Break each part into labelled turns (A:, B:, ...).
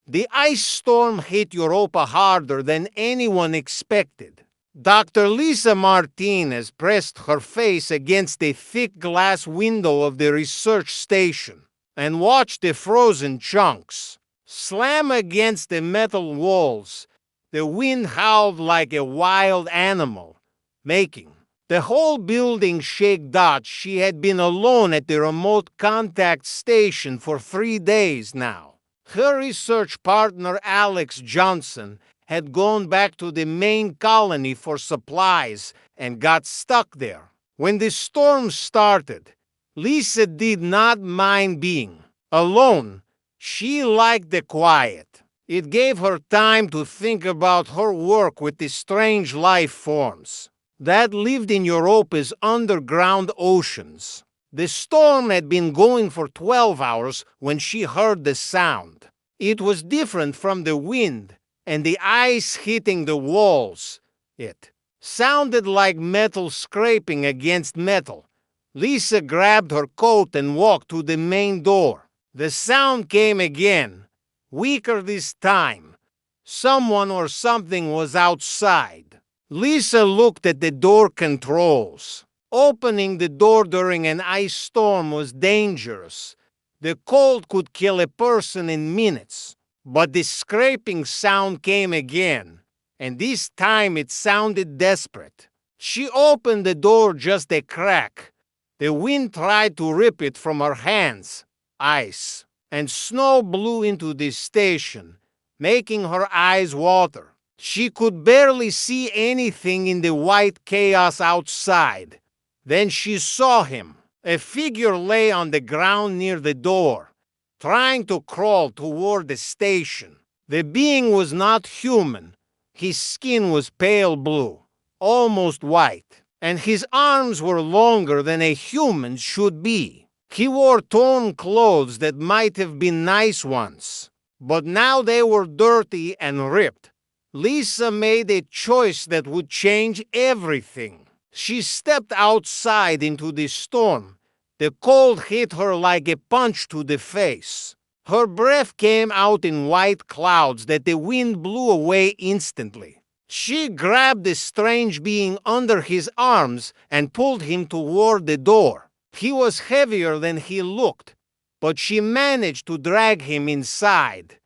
A: The ice storm hit Europa harder than anyone expected. Dr. Lisa Martinez pressed her face against a thick glass window of the research station and watched the frozen chunks slam against the metal walls. The wind howled like a wild animal, making the whole building shake. She had been alone at the remote contact station for 3 days now. Her research partner Alex Johnson had gone back to the main colony for supplies and got stuck there. When the storm started, Lisa did not mind being alone. She liked the quiet. It gave her time to think about her work with the strange life forms that lived in Europa's underground oceans. The storm had been going for 12 hours when she heard the sound. It was different from the wind and the ice hitting the walls. It sounded like metal scraping against metal. Lisa grabbed her coat and walked to the main door. The sound came again, weaker this time. Someone or something was outside. Lisa looked at the door controls. Opening the door during an ice storm was dangerous. The cold could kill a person in minutes. But the scraping sound came again, and this time it sounded desperate. She opened the door just a crack. The wind tried to rip it from her hands. Ice and snow blew into the station, making her eyes water. She could barely see anything in the white chaos outside. Then she saw him. A figure lay on the ground near the door, trying to crawl toward the station. The being was not human. His skin was pale blue, almost white, and his arms were longer than a human should be. He wore torn clothes that might have been nice once, but now they were dirty and ripped. Lisa made a choice that would change everything. She stepped outside into the storm. The cold hit her like a punch to the face. Her breath came out in white clouds that the wind blew away instantly. She grabbed the strange being under his arms and pulled him toward the door. He was heavier than he looked, but she managed to drag him inside.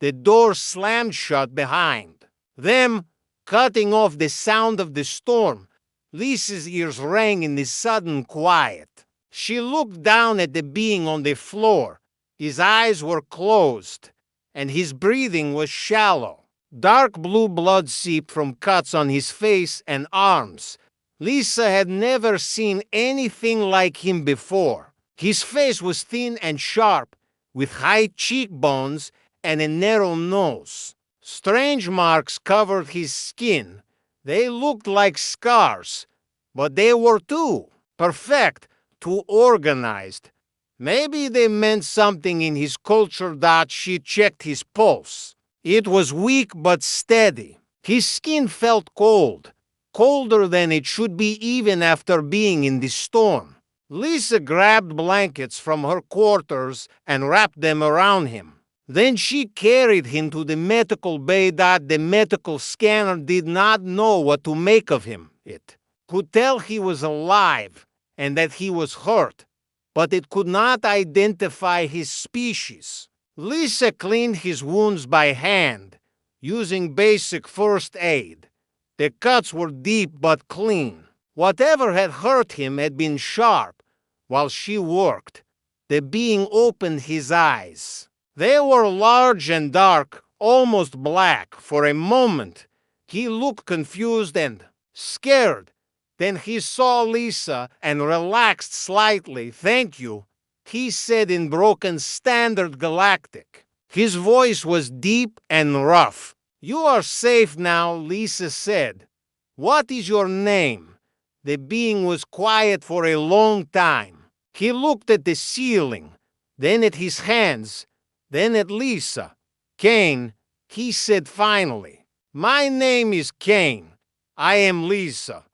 A: The door slammed shut behind them, cutting off the sound of the storm. Lisa's ears rang in the sudden quiet. She looked down at the being on the floor. His eyes were closed, and his breathing was shallow. Dark blue blood seeped from cuts on his face and arms. Lisa had never seen anything like him before. His face was thin and sharp, with high cheekbones and a narrow nose. Strange marks covered his skin. They looked like scars, but they were too perfect, too organized. Maybe they meant something in his culture. She checked his pulse. It was weak but steady. His skin felt cold, colder than it should be even after being in the storm. Lisa grabbed blankets from her quarters and wrapped them around him. Then she carried him to the medical bay. The medical scanner did not know what to make of him. It could tell he was alive and that he was hurt, but it could not identify his species. Lisa cleaned his wounds by hand, using basic first aid. The cuts were deep but clean. Whatever had hurt him had been sharp. While she worked, the being opened his eyes. They were large and dark, almost black. For a moment, he looked confused and scared. Then he saw Lisa and relaxed slightly. "Thank you," he said in broken standard Galactic. His voice was deep and rough. "You are safe now," Lisa said. "What is your name?" The being was quiet for a long time. He looked at the ceiling, then at his hands, then at Lisa. "Kane," he said finally. "My name is Kane. I am Lisa.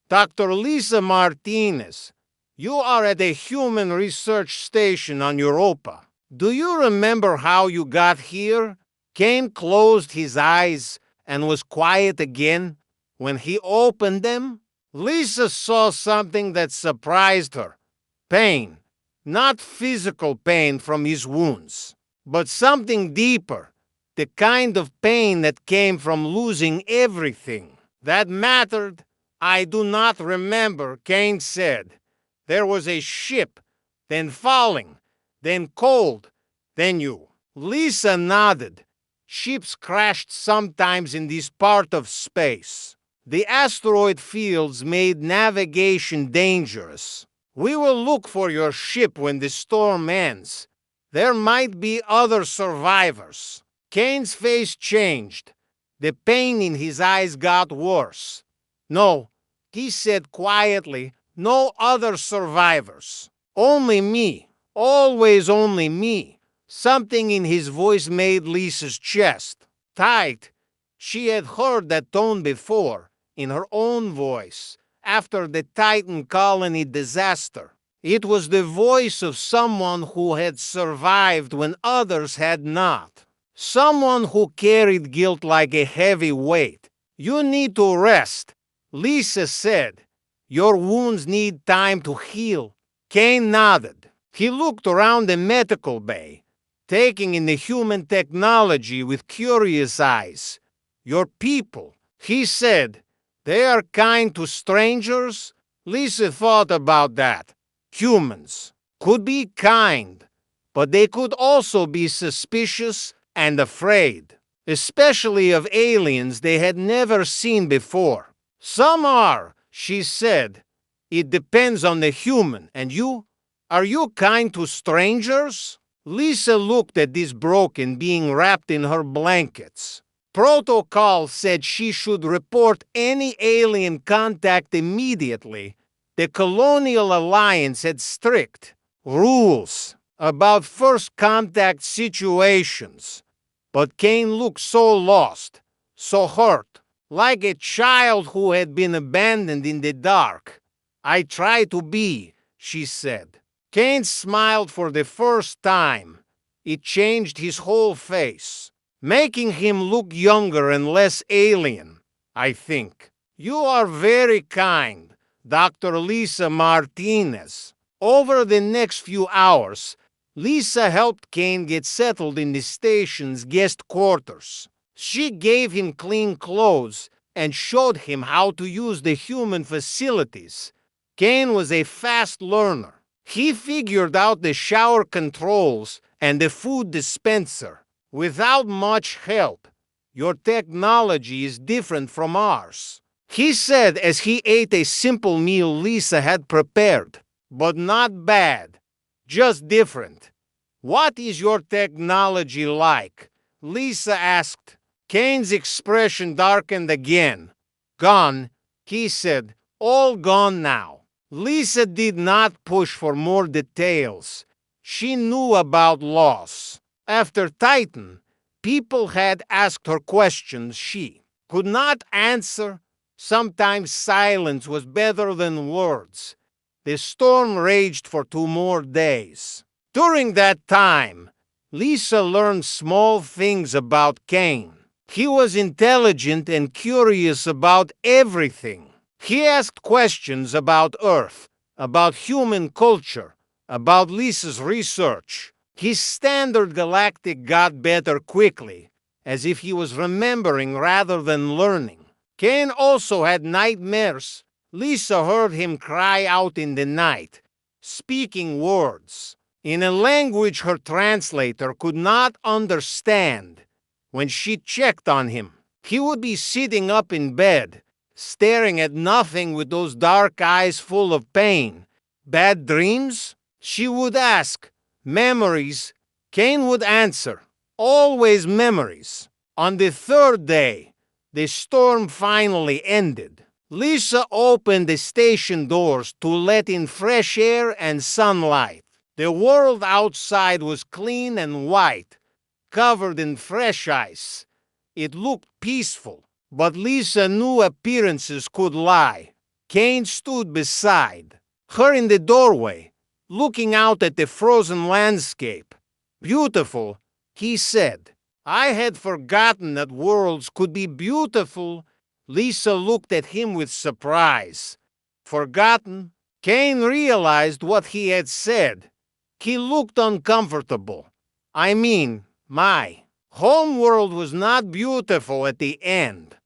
A: Dr. Lisa Martinez. You are at a human research station on Europa. Do you remember how you got here?" Kane closed his eyes and was quiet again. When he opened them, Lisa saw something that surprised her. Pain. Not physical pain from his wounds, but something deeper. The kind of pain that came from losing everything that mattered. I do not remember, Kane said. There was a ship, then falling, then cold, then you. Lisa nodded. Ships crashed sometimes in this part of space. The asteroid fields made navigation dangerous. We will look for your ship when the storm ends. There might be other survivors. Kane's face changed. The pain in his eyes got worse. No, he said quietly, no other survivors. Only me. Always only me. Something in his voice made Lisa's chest tight. She had heard that tone before, in her own voice, after the Titan colony disaster. It was the voice of someone who had survived when others had not. Someone who carried guilt like a heavy weight. You need to rest, Lisa said. Your wounds need time to heal. Kane nodded. He looked around the medical bay, taking in the human technology with curious eyes. Your people, he said, they are kind to strangers? Lisa thought about that. Humans could be kind, but they could also be suspicious and afraid, especially of aliens they had never seen before. Some are, she said. It depends on the human. And you? Are you kind to strangers? Lisa looked at this broken being wrapped in her blankets. Protocol said she should report any alien contact immediately. The Colonial Alliance had strict rules about first contact situations. But Kane looked so lost, so hurt, like a child who had been abandoned in the dark. I try to be, she said. Kane smiled for the first time. It changed his whole face, making him look younger and less alien, I think. You are very kind, Dr. Lisa Martinez. Over the next few hours, Lisa helped Kane get settled in the station's guest quarters. She gave him clean clothes and showed him how to use the human facilities. Kane was a fast learner. He figured out the shower controls and the food dispenser without much help. Your technology is different from ours, he said as he ate a simple meal Lisa had prepared. But not bad, just different. What is your technology like? Lisa asked. Kane's expression darkened again. Gone, he said. All gone now. Lisa did not push for more details. She knew about loss. After Titan, people had asked her questions she could not answer. Sometimes silence was better than words. The storm raged for 2 more days. During that time, Lisa learned small things about Kane. He was intelligent and curious about everything. He asked questions about Earth, about human culture, about Lisa's research. His standard galactic got better quickly, as if he was remembering rather than learning. Kane also had nightmares. Lisa heard him cry out in the night, speaking words in a language her translator could not understand. When she checked on him, he would be sitting up in bed, staring at nothing with those dark eyes full of pain. Bad dreams? She would ask. Memories? Kane would answer. Always memories. On the 3rd day, the storm finally ended. Lisa opened the station doors to let in fresh air and sunlight. The world outside was clean and white, covered in fresh ice. It looked peaceful, but Lisa knew appearances could lie. Kane stood beside her in the doorway, looking out at the frozen landscape. Beautiful, he said. I had forgotten that worlds could be beautiful. Lisa looked at him with surprise. Forgotten? Kane realized what he had said. He looked uncomfortable. I mean, my homeworld was not beautiful at the end.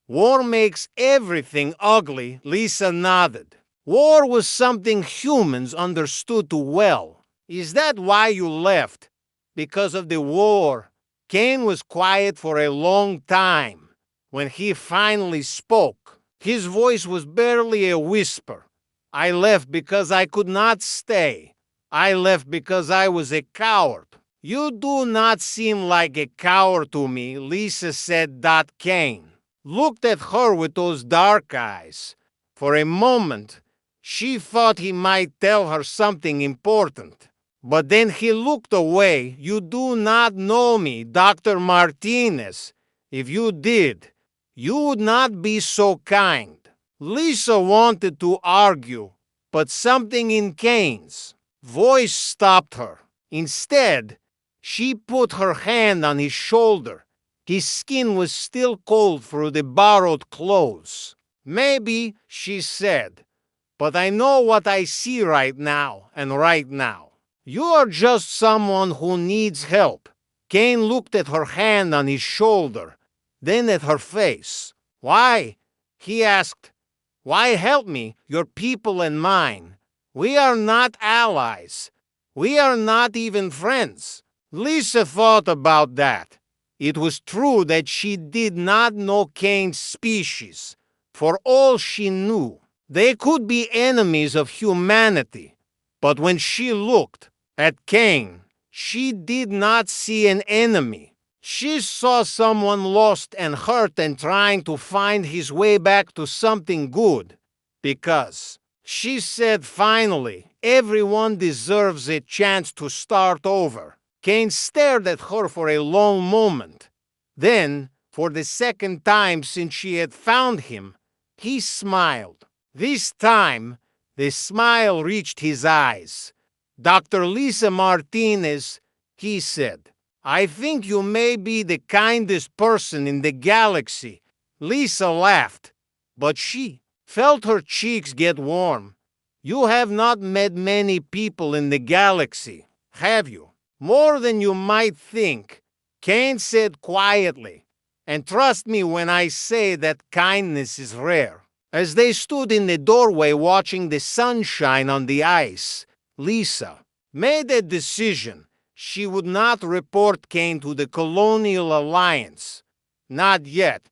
A: War makes everything ugly, Lisa nodded. War was something humans understood too well. Is that why you left? Because of the war? Kane was quiet for a long time. When he finally spoke, his voice was barely a whisper. I left because I could not stay. I left because I was a coward. You do not seem like a coward to me, Lisa said. Kane looked at her with those dark eyes. For a moment, she thought he might tell her something important. But then he looked away. You do not know me, Dr. Martinez. If you did, you would not be so kind. Lisa wanted to argue, but something in Kane's voice stopped her. Instead, she put her hand on his shoulder. His skin was still cold through the borrowed clothes. Maybe, she said, but I know what I see right now and right now. You are just someone who needs help. Kane looked at her hand on his shoulder, then at her face. Why? He asked. Why help me, your people and mine? We are not allies. We are not even friends. Lisa thought about that. It was true that she did not know Kane's species. For all she knew, they could be enemies of humanity. But when she looked at Kane, she did not see an enemy. She saw someone lost and hurt and trying to find his way back to something good. Because, she said finally, everyone deserves a chance to start over. Kane stared at her for a long moment. Then, for the second time since she had found him, he smiled. This time, the smile reached his eyes. Dr. Lisa Martinez, he said, I think you may be the kindest person in the galaxy. Lisa laughed, but she felt her cheeks get warm. You have not met many people in the galaxy, have you? More than you might think, Kane said quietly. And trust me when I say that kindness is rare. As they stood in the doorway watching the sunshine on the ice, Lisa made a decision. She would not report Kane to the Colonial Alliance. Not yet.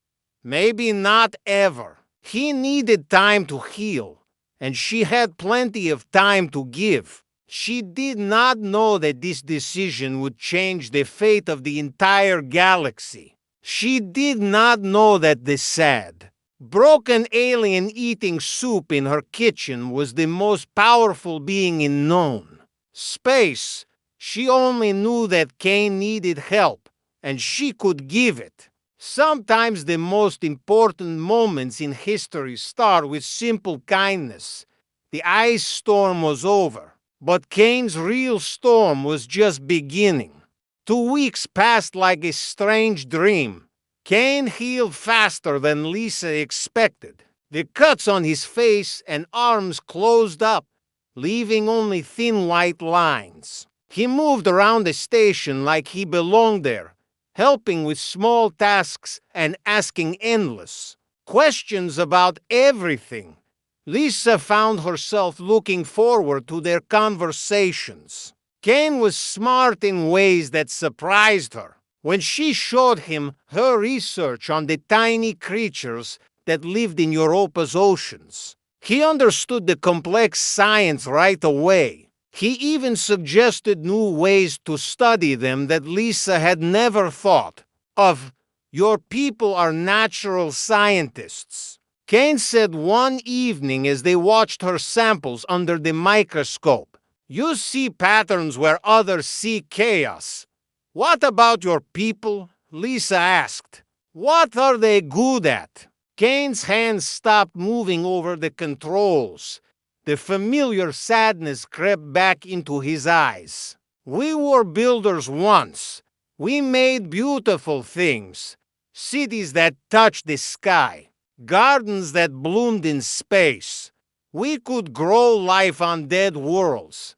A: Maybe not ever. He needed time to heal, and she had plenty of time to give. She did not know that this decision would change the fate of the entire galaxy. She did not know that the sad, broken alien eating soup in her kitchen was the most powerful being in known space. She only knew that Kane needed help, and she could give it. Sometimes the most important moments in history start with simple kindness. The ice storm was over, but Kane's real storm was just beginning. 2 weeks passed like a strange dream. Kane healed faster than Lisa expected. The cuts on his face and arms closed up, leaving only thin white lines. He moved around the station like he belonged there, helping with small tasks and asking endless questions about everything. Lisa found herself looking forward to their conversations. Kane was smart in ways that surprised her. When she showed him her research on the tiny creatures that lived in Europa's oceans, he understood the complex science right away. He even suggested new ways to study them that Lisa had never thought of. Your people are natural scientists, Kane said one evening as they watched her samples under the microscope. You see patterns where others see chaos. What about your people? Lisa asked. What are they good at? Kane's hands stopped moving over the controls. The familiar sadness crept back into his eyes. We were builders once. We made beautiful things, cities that touched the sky, gardens that bloomed in space. We could grow life on dead worlds.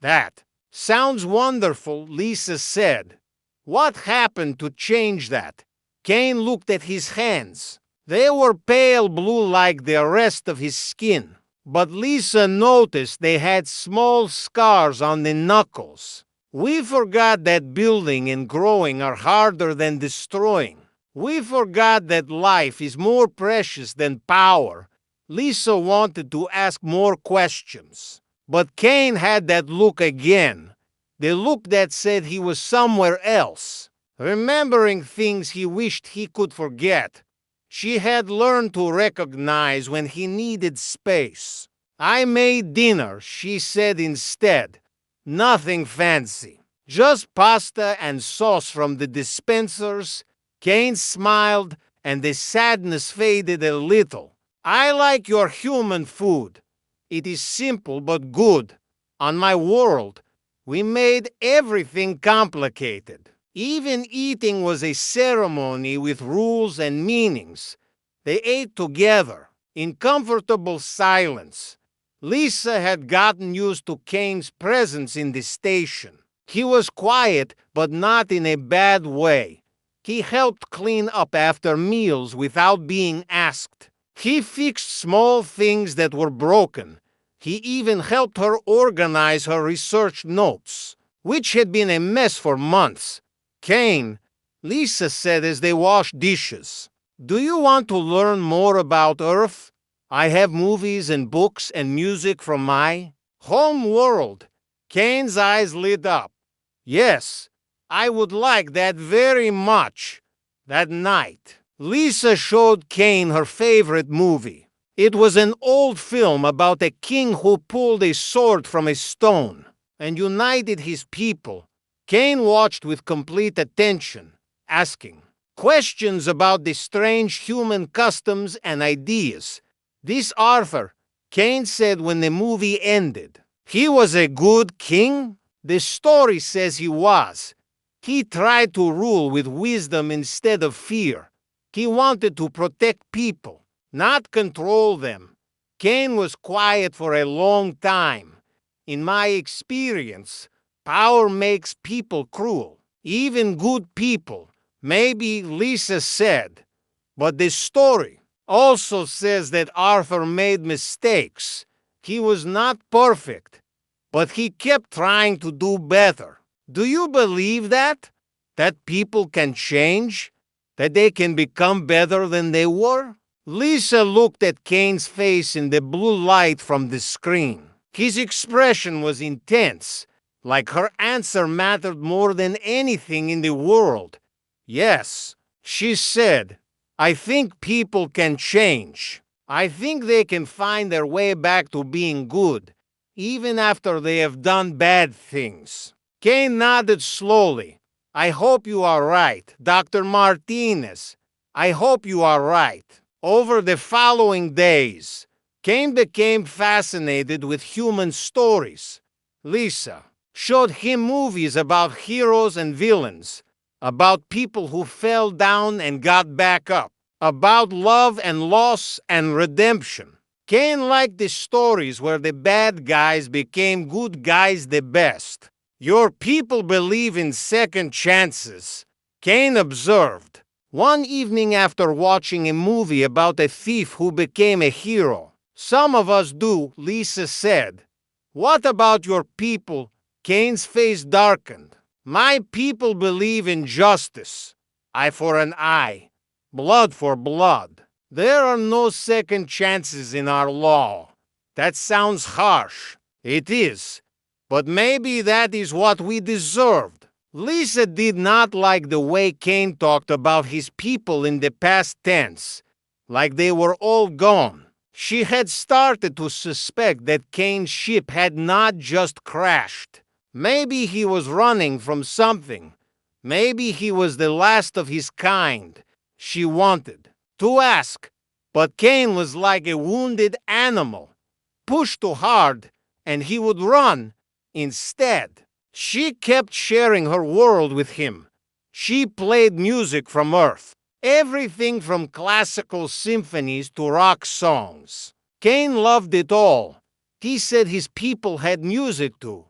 A: That sounds wonderful, Lisa said. What happened to change that? Kane looked at his hands. They were pale blue like the rest of his skin, but Lisa noticed they had small scars on the knuckles. We forgot that building and growing are harder than destroying. We forgot that life is more precious than power. Lisa wanted to ask more questions, but Kane had that look again, the look that said he was somewhere else, remembering things he wished he could forget. She had learned to recognize when he needed space. I made dinner, she said instead. Nothing fancy. Just pasta and sauce from the dispensers. Kane smiled, and the sadness faded a little. I like your human food. It is simple but good. On my world, we made everything complicated. Even eating was a ceremony with rules and meanings. They ate together, in comfortable silence. Lisa had gotten used to Kane's presence in the station. He was quiet, but not in a bad way. He helped clean up after meals without being asked. He fixed small things that were broken. He even helped her organize her research notes, which had been a mess for months. Kane, Lisa said as they washed dishes, do you want to learn more about Earth? I have movies and books and music from my home world. Kane's eyes lit up. Yes, I would like that very much. That night, Lisa showed Kane her favorite movie. It was an old film about a king who pulled a sword from a stone and united his people. Kane watched with complete attention, asking questions about the strange human customs and ideas. This Arthur, Kane said when the movie ended. He was a good king? The story says he was. He tried to rule with wisdom instead of fear. He wanted to protect people, not control them. Kane was quiet for a long time. In my experience, power makes people cruel, even good people, maybe Lisa said. But the story also says that Arthur made mistakes. He was not perfect, but he kept trying to do better. Do you believe that? That people can change? That they can become better than they were? Lisa looked at Kane's face in the blue light from the screen. His expression was intense, like her answer mattered more than anything in the world. Yes, she said, I think people can change. I think they can find their way back to being good, even after they have done bad things. Kane nodded slowly. I hope you are right, Dr. Martinez. I hope you are right. Over the following days, Kane became fascinated with human stories. Lisa showed him movies about heroes and villains, about people who fell down and got back up, about love and loss and redemption. Kane liked the stories where the bad guys became good guys the best. Your people believe in second chances, Kane observed. One evening after watching a movie about a thief who became a hero. Some of us do, Lisa said. What about your people? Kane's face darkened. My people believe in justice. Eye for an eye, blood for blood. There are no second chances in our law. That sounds harsh. It is. But maybe that is what we deserved. Lisa did not like the way Kane talked about his people in the past tense, like they were all gone. She had started to suspect that Kane's ship had not just crashed. Maybe he was running from something. Maybe he was the last of his kind. She wanted to ask, but Kane was like a wounded animal, pushed too hard, and he would run instead. She kept sharing her world with him, She played music from Earth, everything from classical symphonies to rock songs. Kane loved it all. He said his people had music too,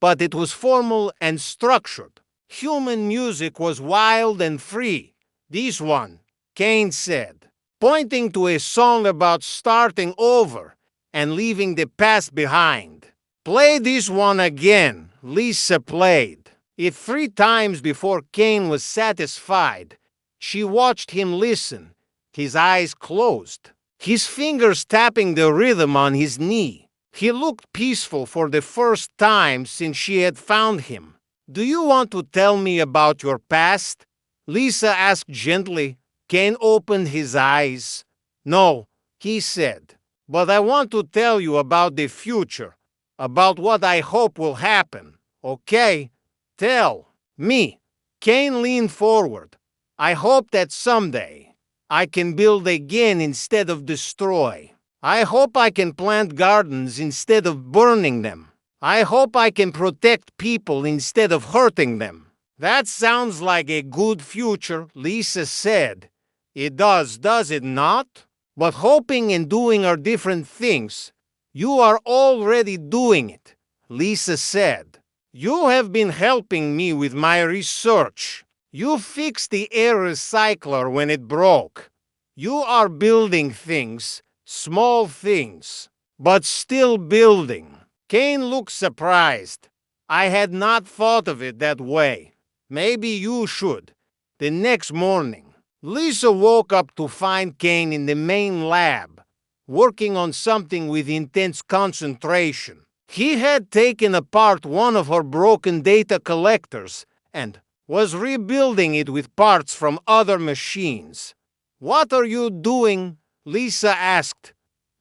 A: but it was formal and structured. Human music was wild and free. This one, Kane said, pointing to a song about starting over and leaving the past behind. Play this one again, Lisa played. It 3 times before Kane was satisfied. She watched him listen, his eyes closed, his fingers tapping the rhythm on his knee. He looked peaceful for the first time since she had found him. Do you want to tell me about your past? Lisa asked gently. Kane opened his eyes. No, he said, but I want to tell you about the future, about what I hope will happen. Okay? Tell me. Kane leaned forward. I hope that someday I can build again instead of destroy. I hope I can plant gardens instead of burning them. I hope I can protect people instead of hurting them. That sounds like a good future, Lisa said. It does it not? But hoping and doing are different things. You are already doing it, Lisa said. You have been helping me with my research. You fixed the air recycler when it broke. You are building things, small things, but still building. Kane looked surprised. I had not thought of it that way. Maybe you should. The next morning, Lisa woke up to find Kane in the main lab, working on something with intense concentration. He had taken apart one of her broken data collectors and was rebuilding it with parts from other machines. What are you doing? Lisa asked.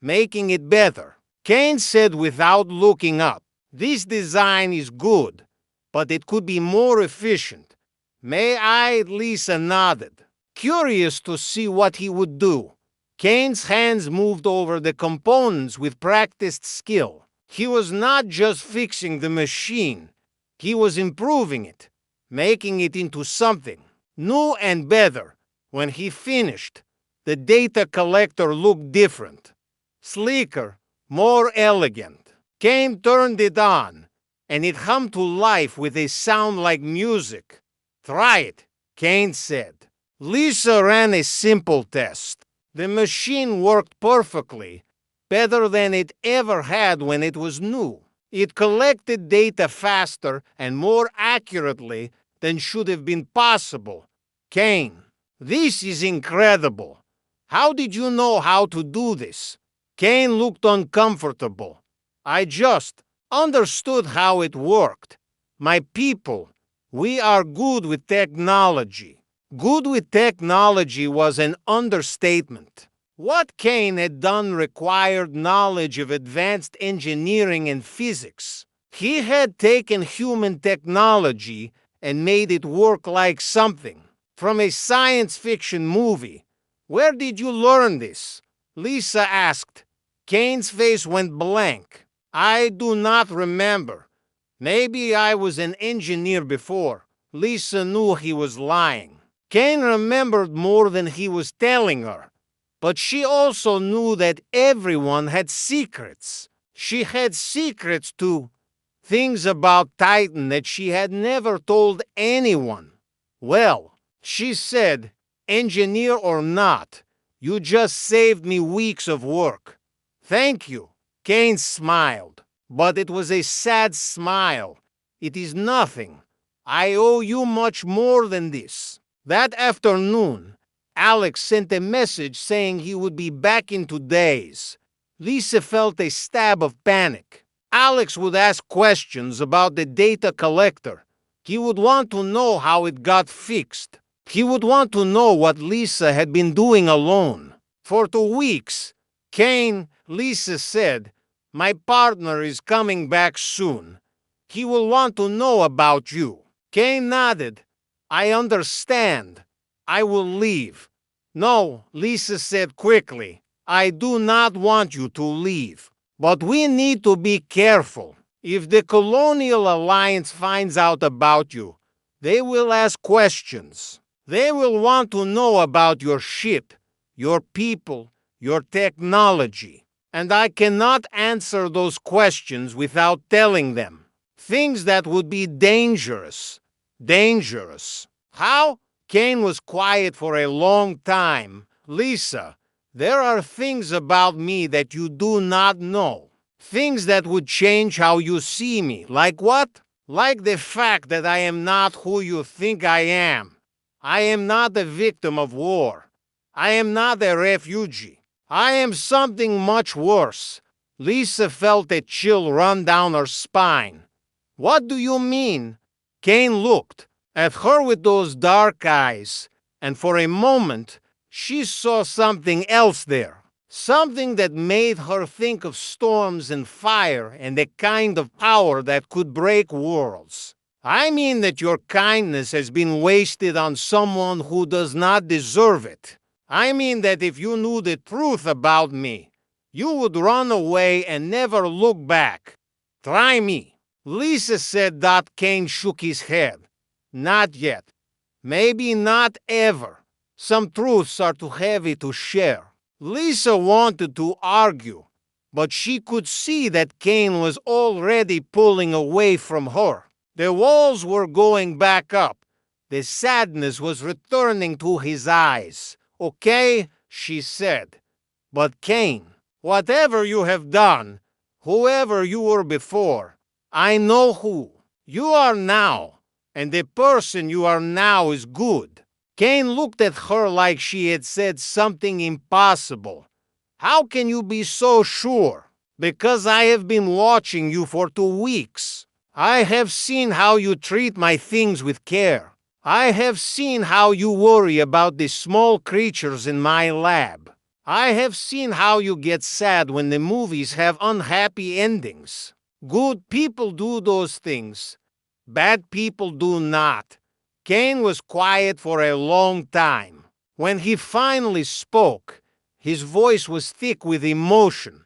A: Making it better. Kane said without looking up. This design is good, but it could be more efficient. May I? Lisa nodded, curious to see what he would do. Kane's hands moved over the components with practiced skill. He was not just fixing the machine. He was improving it, making it into something new and better. When he finished, the data collector looked different, sleeker, more elegant. Kane turned it on, and it hummed to life with a sound like music. Try it, Kane said. Lisa ran a simple test. The machine worked perfectly, better than it ever had when it was new. It collected data faster and more accurately than should have been possible. Kane, this is incredible. How did you know how to do this? Kane looked uncomfortable. I just understood how it worked. My people, we are good with technology. Good with technology was an understatement. What Kane had done required knowledge of advanced engineering and physics. He had taken human technology and made it work like something from a science fiction movie. Where did you learn this? Lisa asked. Kane's face went blank. I do not remember. Maybe I was an engineer before. Lisa knew he was lying. Kane remembered more than he was telling her. But she also knew that everyone had secrets. She had secrets too. Things about Titan that she had never told anyone. Well, she said, engineer or not, you just saved me weeks of work. Thank you. Kane smiled, but it was a sad smile. It is nothing. I owe you much more than this. That afternoon, Alex sent a message saying he would be back in 2 days. Lisa felt a stab of panic. Alex would ask questions about the data collector. He would want to know how it got fixed. He would want to know what Lisa had been doing alone. For 2 weeks, Kane, Lisa said, my partner is coming back soon. He will want to know about you. Kane nodded. I understand. I will leave. No, Lisa said quickly. I do not want you to leave. But we need to be careful. If the Colonial Alliance finds out about you, They will ask questions. They will want to know about your ship, your people, your technology. And I cannot answer those questions without telling them. Things that would be dangerous. Dangerous. How? Kane was quiet for a long time. Lisa, there are things about me that you do not know. Things that would change how you see me. Like what? Like the fact that I am not who you think I am. I am not a victim of war. I am not a refugee. I am something much worse. Lisa felt a chill run down her spine. What do you mean? Kane looked at her with those dark eyes, and for a moment she saw something else there. Something that made her think of storms and fire and a kind of power that could break worlds. I mean that your kindness has been wasted on someone who does not deserve it. I mean that if you knew the truth about me, you would run away and never look back. Try me. Lisa said that. Kane shook his head. Not yet. Maybe not ever. Some truths are too heavy to share. Lisa wanted to argue, but she could see that Kane was already pulling away from her. The walls were going back up. The sadness was returning to his eyes. Okay, she said. But Kane, whatever you have done, whoever you were before, I know who you are now, and the person you are now is good. Kane looked at her like she had said something impossible. How can you be so sure? Because I have been watching you for 2 weeks. I have seen how you treat my things with care. I have seen how you worry about the small creatures in my lab. I have seen how you get sad when the movies have unhappy endings. Good people do those things. Bad people do not. Kane was quiet for a long time. When he finally spoke, his voice was thick with emotion.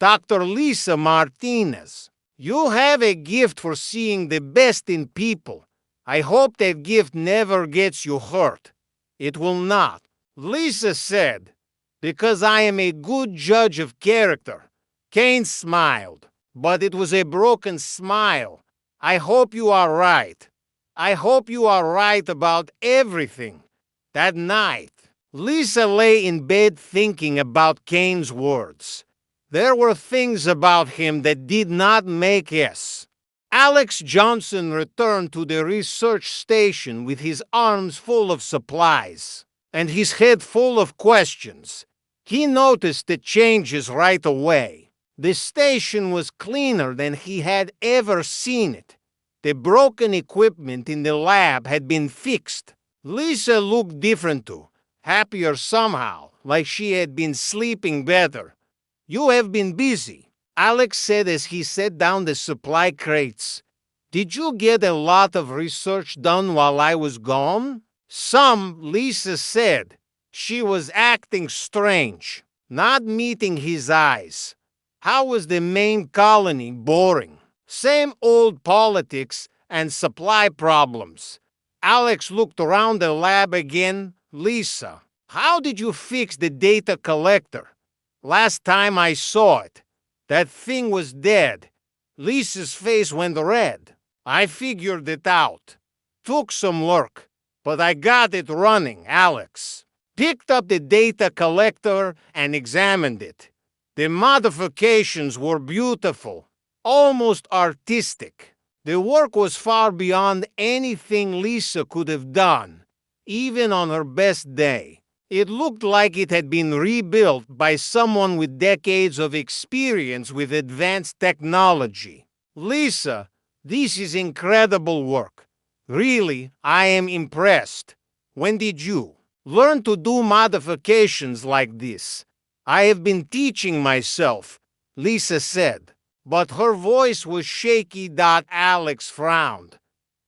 A: Dr. Lisa Martinez, you have a gift for seeing the best in people. I hope that gift never gets you hurt. It will not. Lisa said, because I am a good judge of character. Kane smiled, but it was a broken smile. I hope you are right. I hope you are right about everything. That night, Lisa lay in bed thinking about Kane's words. There were things about him that did not make sense. Alex Johnson returned to the research station with his arms full of supplies and his head full of questions. He noticed the changes right away. The station was cleaner than he had ever seen it. The broken equipment in the lab had been fixed. Lisa looked different too, happier somehow, like she had been sleeping better. You have been busy, Alex said as he set down the supply crates. Did you get a lot of research done while I was gone? Some, Lisa said. She was acting strange, not meeting his eyes. How was the main colony? Boring. Same old politics and supply problems. Alex looked around the lab again. Lisa, how did you fix the data collector? Last time I saw it, that thing was dead. Lisa's face went red. I figured it out. Took some work, but I got it running, Alex. Picked up the data collector and examined it. The modifications were beautiful, almost artistic. The work was far beyond anything Lisa could have done, even on her best day. It looked like it had been rebuilt by someone with decades of experience with advanced technology. Lisa, this is incredible work. Really, I am impressed. When did you learn to do modifications like this? I have been teaching myself, Lisa said, but her voice was shaky. Alex frowned.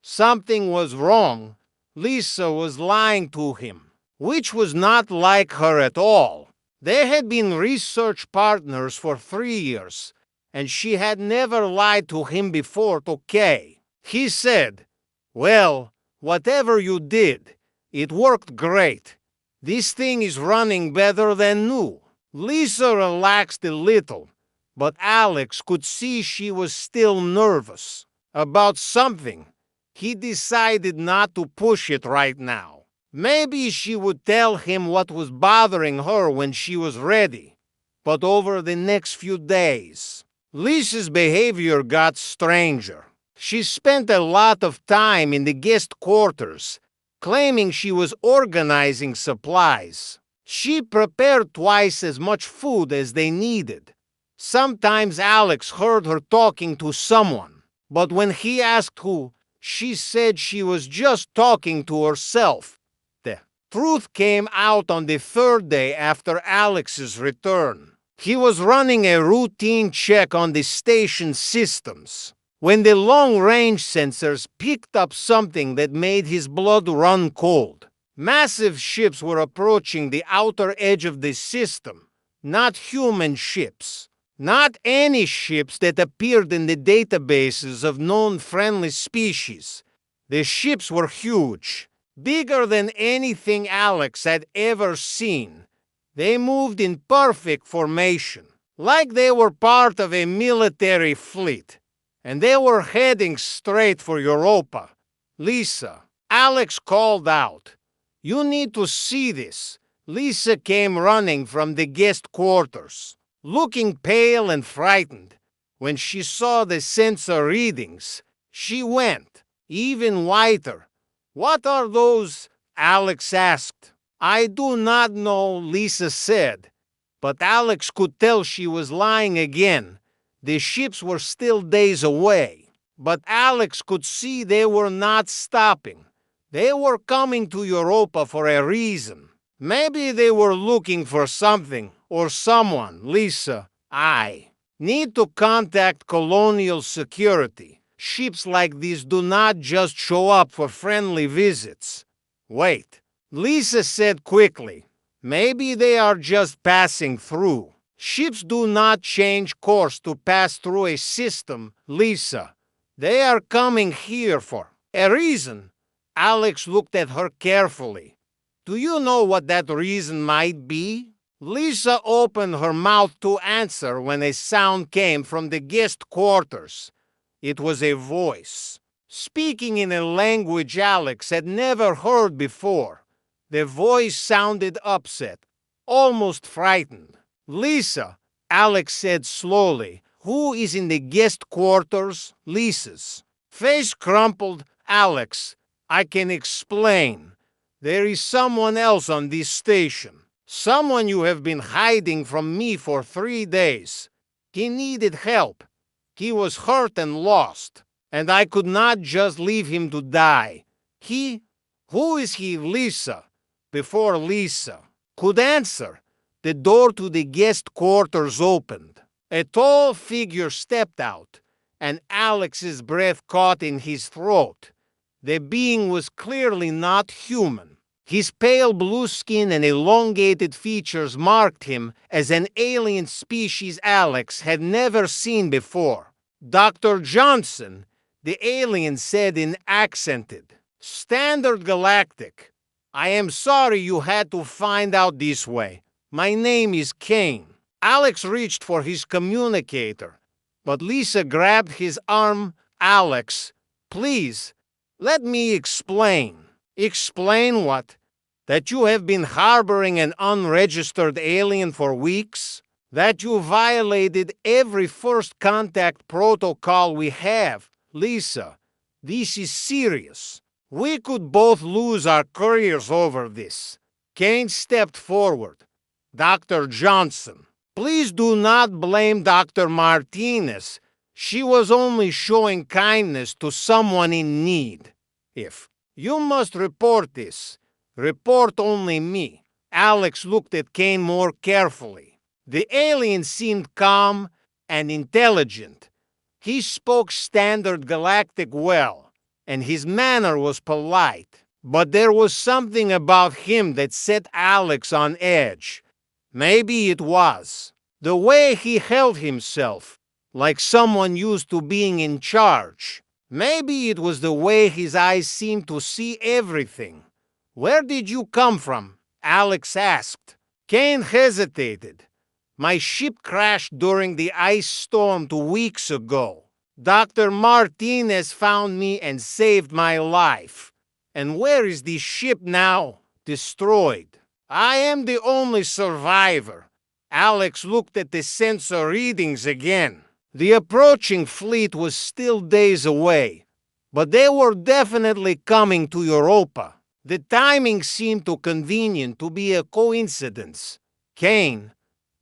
A: Something was wrong. Lisa was lying to him, which was not like her at all. They had been research partners for 3 years, and she had never lied to him before. Okay, he said. Well, Whatever you did, it worked great. This thing is running better than new." Lisa relaxed a little, but Alex could see she was still nervous about something. He decided not to push it right now. Maybe she would tell him what was bothering her when she was ready. But over the next few days, Lisa's behavior got stranger. She spent a lot of time in the guest quarters, claiming she was organizing supplies. She prepared twice as much food as they needed. Sometimes Alex heard her talking to someone, but when he asked who, she said she was just talking to herself. The truth came out on the third day after Alex's return. He was running a routine check on the station systems when the long-range sensors picked up something that made his blood run cold. Massive ships were approaching the outer edge of the system, not human ships. Not any ships that appeared in the databases of known friendly species. The ships were huge, bigger than anything Alex had ever seen. They moved in perfect formation, like they were part of a military fleet, and they were heading straight for Europa. "Lisa," Alex called out. "You need to see this." Lisa came running from the guest quarters, looking pale and frightened. When she saw the sensor readings, she went even whiter. "What are those?" Alex asked. "I do not know," Lisa said. But Alex could tell she was lying again. The ships were still days away, but Alex could see they were not stopping. They were coming to Europa for a reason. Maybe they were looking for something or someone. "Lisa, I need to contact Colonial Security. Ships like these do not just show up for friendly visits." "Wait," Lisa said quickly. "Maybe they are just passing through." Ships do not change course to pass through a system, Lisa. They are coming here for a reason. Alex looked at her carefully. "Do you know what that reason might be?" Lisa opened her mouth to answer when a sound came from the guest quarters. It was a voice, speaking in a language Alex had never heard before. The voice sounded upset, almost frightened. "Lisa," Alex said slowly. "Who is in the guest quarters?" "Lisa's." Face crumpled. "Alex, I can explain. There is someone else on this station. Someone you have been hiding from me for 3 days. He needed help. He was hurt and lost, and I could not just leave him to die. Who is he?" Lisa, before Lisa could answer, the door to the guest quarters opened. A tall figure stepped out, and Alex's breath caught in his throat. The being was clearly not human. His pale blue skin and elongated features marked him as an alien species Alex had never seen before. "Dr. Johnson," the alien said in accented, Standard Galactic. "I am sorry you had to find out this way. My name is Kane." Alex reached for his communicator, but Lisa grabbed his arm. "Alex, please, let me explain." "Explain what?" "That you have been harboring an unregistered alien for weeks? That you violated every first contact protocol we have? Lisa, this is serious. We could both lose our careers over this." Kane stepped forward. "Dr. Johnson, please do not blame Dr. Martinez. She was only showing kindness to someone in need. If you must report this, report only me." Alex looked at Kane more carefully. The alien seemed calm and intelligent. He spoke Standard Galactic well, and his manner was polite. But there was something about him that set Alex on edge. Maybe it was the way he held himself, like someone used to being in charge. Maybe it was the way his eyes seemed to see everything. Where did you come from? Alex asked. Kane hesitated. My ship crashed during the ice storm 2 weeks ago. Dr. Martinez found me and saved my life. And where is the ship now? Destroyed. I am the only survivor. Alex looked at the sensor readings again. The approaching fleet was still days away, but they were definitely coming to Europa. The timing seemed too convenient to be a coincidence. Kane,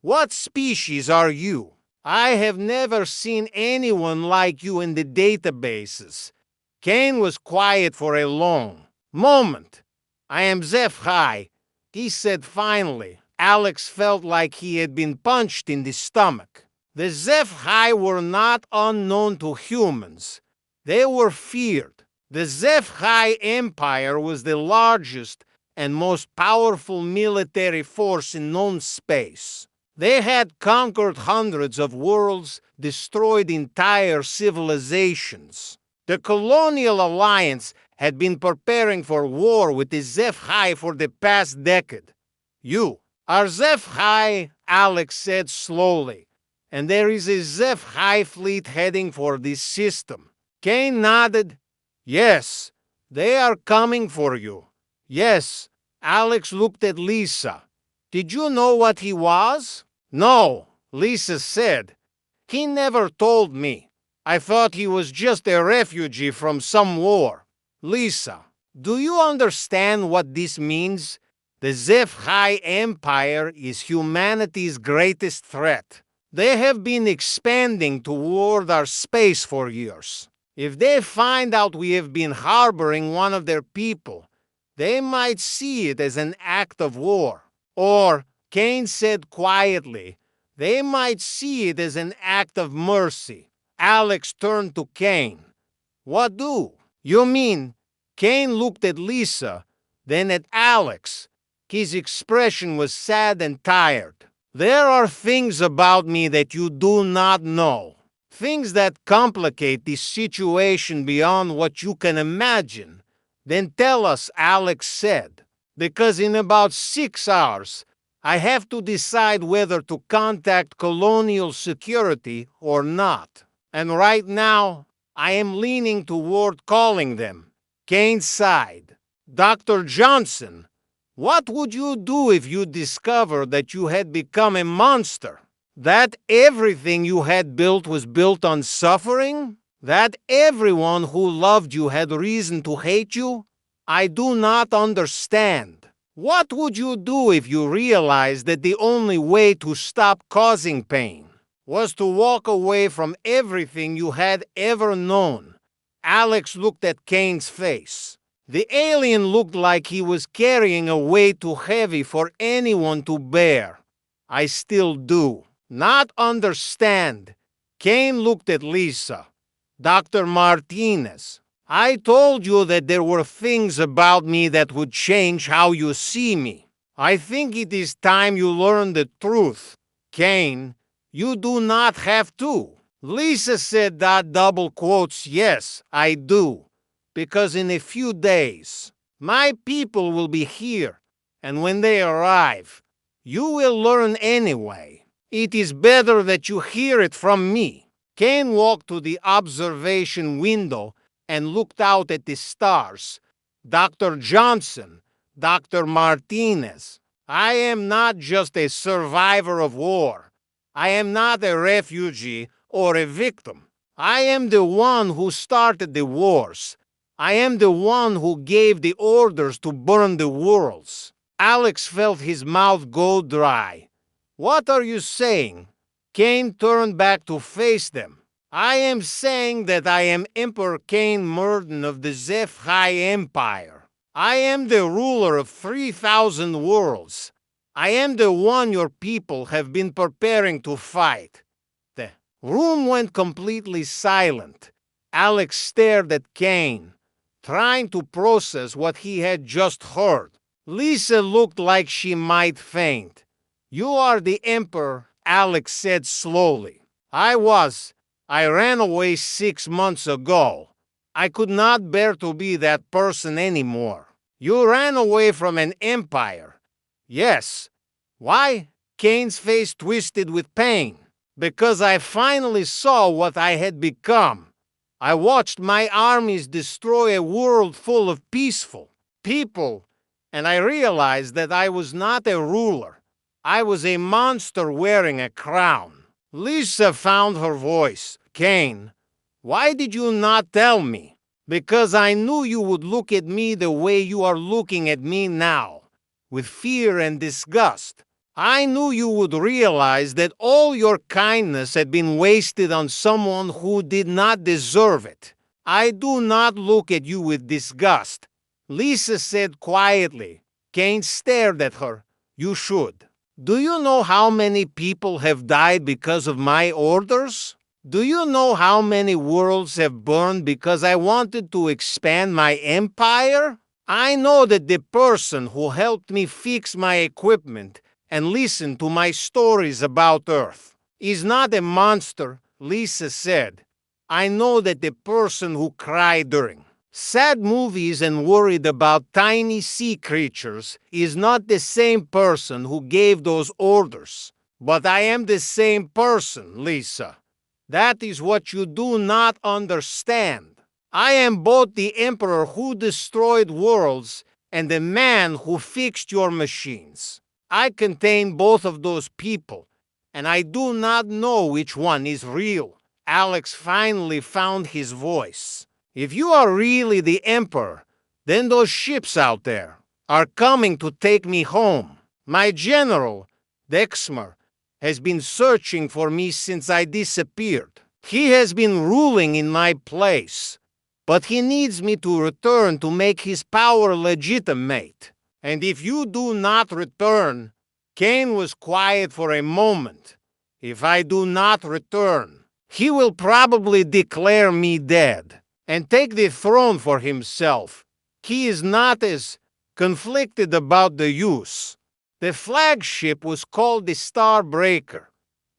A: what species are you? I have never seen anyone like you in the databases. Kane was quiet for a long moment. I am HFY, he said finally. Alex felt like he had been punched in the stomach. The HFY were not unknown to humans. They were feared. The HFY Empire was the largest and most powerful military force in known space. They had conquered hundreds of worlds, destroyed entire civilizations. The Colonial Alliance had been preparing for war with the HFY for the past decade. You are HFY, Alex said slowly. And there is a HFY fleet heading for this system. Kane nodded. Yes, they are coming for you. Yes. Alex looked at Lisa. Did you know what he was? No, Lisa said. He never told me. I thought he was just a refugee from some war. Lisa, do you understand what this means? The HFY Empire is humanity's greatest threat. They have been expanding toward our space for years. If they find out we have been harboring one of their people, they might see it as an act of war. Or, Kane said quietly, they might see it as an act of mercy. Alex turned to Kane. What do? You mean? Kane looked at Lisa, then at Alex. His expression was sad and tired. There are things about me that you do not know. Things that complicate this situation beyond what you can imagine. Then tell us, Alex said. Because in about 6 hours, I have to decide whether to contact Colonial Security or not. And right now, I am leaning toward calling them. Kane sighed. Dr. Johnson, what would you do if you discovered that you had become a monster? That everything you had built was built on suffering? That everyone who loved you had reason to hate you? I do not understand. What would you do if you realized that the only way to stop causing pain was to walk away from everything you had ever known? Alex looked at Kane's face. The alien looked like he was carrying a weight too heavy for anyone to bear. I still do not understand. Kane looked at Lisa. Dr. Martinez, I told you that there were things about me that would change how you see me. I think it is time you learn the truth. Kane, you do not have to. Lisa said that double quotes, yes, I do. Because in a few days, my people will be here, and when they arrive, you will learn anyway. It is better that you hear it from me. Kane walked to the observation window and looked out at the stars. Dr. Johnson, Dr. Martinez, I am not just a survivor of war. I am not a refugee or a victim. I am the one who started the wars. I am the one who gave the orders to burn the worlds. Alex felt his mouth go dry. What are you saying? Kane turned back to face them. I am saying that I am Emperor Kane Murden of the HFY Empire. I am the ruler of 3,000 worlds. I am the one your people have been preparing to fight. The room went completely silent. Alex stared at Kane, trying to process what he had just heard. Lisa looked like she might faint. You are the Emperor, Alex said slowly. I ran away 6 months ago. I could not bear to be that person anymore. You ran away from an empire. Yes. Why? Kane's face twisted with pain. Because I finally saw what I had become. I watched my armies destroy a world full of peaceful people, and I realized that I was not a ruler. I was a monster wearing a crown. Lisa found her voice. Kane, why did you not tell me? Because I knew you would look at me the way you are looking at me now, with fear and disgust. I knew you would realize that all your kindness had been wasted on someone who did not deserve it. I do not look at you with disgust, Lisa said quietly. Kane stared at her. You should. Do you know how many people have died because of my orders? Do you know how many worlds have burned because I wanted to expand my empire? I know that the person who helped me fix my equipment and listen to my stories about Earth is not a monster, Lisa said. I know that the person who cried during sad movies and worried about tiny sea creatures is not the same person who gave those orders. But I am the same person, Lisa. That is what you do not understand. I am both the emperor who destroyed worlds and the man who fixed your machines. I contain both of those people, and I do not know which one is real. Alex finally found his voice. If you are really the emperor, then those ships out there are coming to take me home. My general, Dexmer, has been searching for me since I disappeared. He has been ruling in my place, but he needs me to return to make his power legitimate. And if you do not return, Kane was quiet for a moment. If I do not return, he will probably declare me dead and take the throne for himself. He is not as conflicted about the use. The flagship was called the Starbreaker,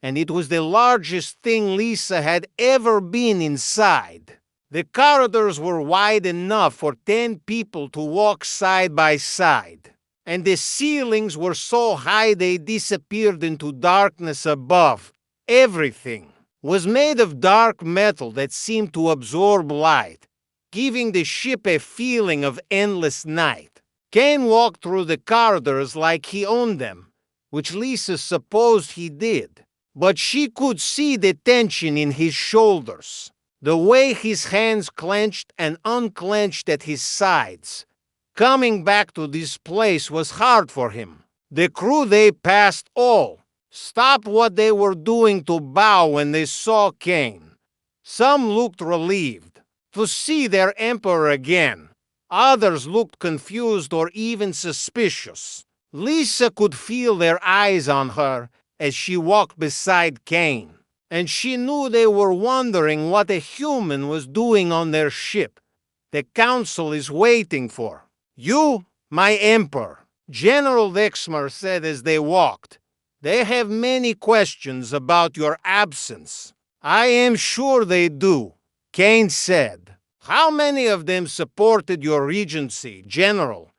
A: and it was the largest thing Lisa had ever been inside. The corridors were wide enough for 10 people to walk side by side, and the ceilings were so high they disappeared into darkness above. Everything was made of dark metal that seemed to absorb light, giving the ship a feeling of endless night. Kane walked through the corridors like he owned them, which Lisa supposed he did, but she could see the tension in his shoulders, the way his hands clenched and unclenched at his sides. Coming back to this place was hard for him. The crew they passed all stopped what they were doing to bow when they saw Kane. Some looked relieved to see their emperor again. Others looked confused or even suspicious. Lisa could feel their eyes on her as she walked beside Kane, and she knew they were wondering what a human was doing on their ship. The council is waiting for you, my emperor, General Dexmer said as they walked. They have many questions about your absence. I am sure they do, Kane said. How many of them supported your regency, General?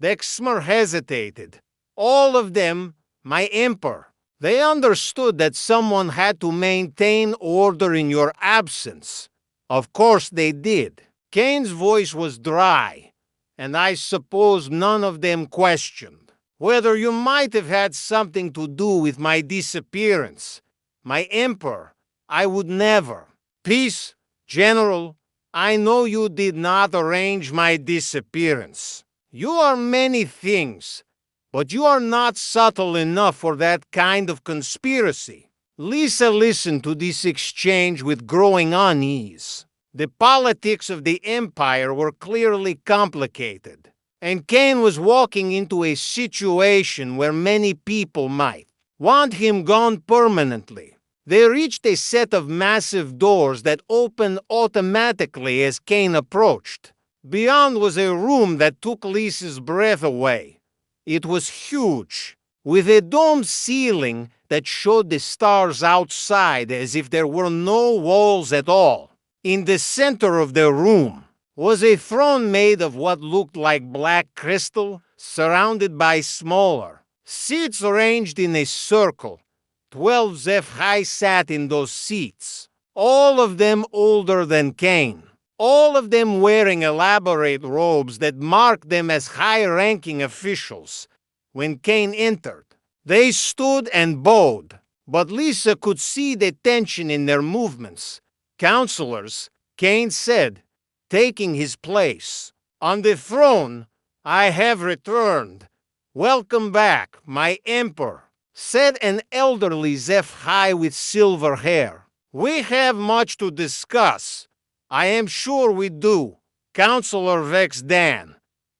A: Dexmer hesitated. All of them, my emperor. They understood that someone had to maintain order in your absence. Of course they did. Kane's voice was dry, and I suppose none of them questioned whether you might have had something to do with my disappearance. My emperor, I would never. Peace, General. I know you did not arrange my disappearance. You are many things, but you are not subtle enough for that kind of conspiracy. Lisa listened to this exchange with growing unease. The politics of the empire were clearly complicated, and Kane was walking into a situation where many people might want him gone permanently. They reached a set of massive doors that opened automatically as Kane approached. Beyond was a room that took Lisa's breath away. It was huge, with a domed ceiling that showed the stars outside as if there were no walls at all. In the center of the room was a throne made of what looked like black crystal, surrounded by smaller seats arranged in a circle. 12 HFY sat in those seats, all of them older than Kane, all of them wearing elaborate robes that marked them as high-ranking officials. When Kane entered, they stood and bowed, but Lisa could see the tension in their movements. "Counselors," Kane said, taking his place. "On the throne, I have returned. Welcome back, my emperor," said an elderly HFY with silver hair. "We have much to discuss. I am sure we do, Counselor Vex Dan.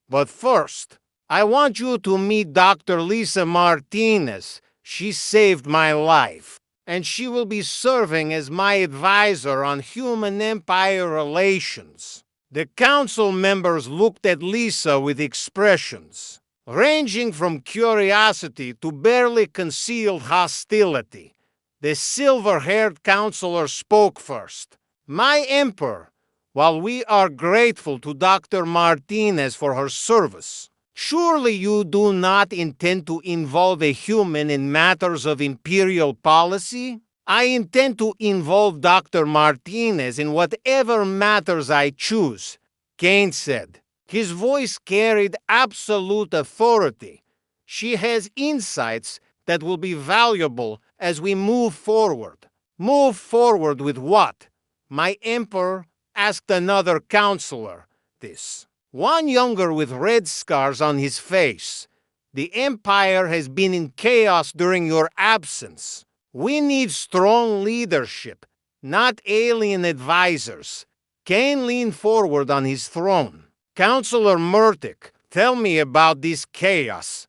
A: But first, I want you to meet Dr. Lisa Martinez. She saved my life, and she will be serving as my advisor on human-empire relations." The council members looked at Lisa with expressions ranging from curiosity to barely concealed hostility. The silver-haired counselor spoke first. "My emperor, while we are grateful to Dr. Martinez for her service, surely you do not intend to involve a human in matters of imperial policy? I intend to involve Dr. Martinez in whatever matters I choose," Kane said. His voice carried absolute authority. "She has insights that will be valuable as we move forward." "Move forward with what, my emperor?" asked another counselor. This one younger with red scars on his face. "The empire has been in chaos during your absence. We need strong leadership, not alien advisors." Kane leaned forward on his throne. "Counselor Murtic, tell me about this chaos.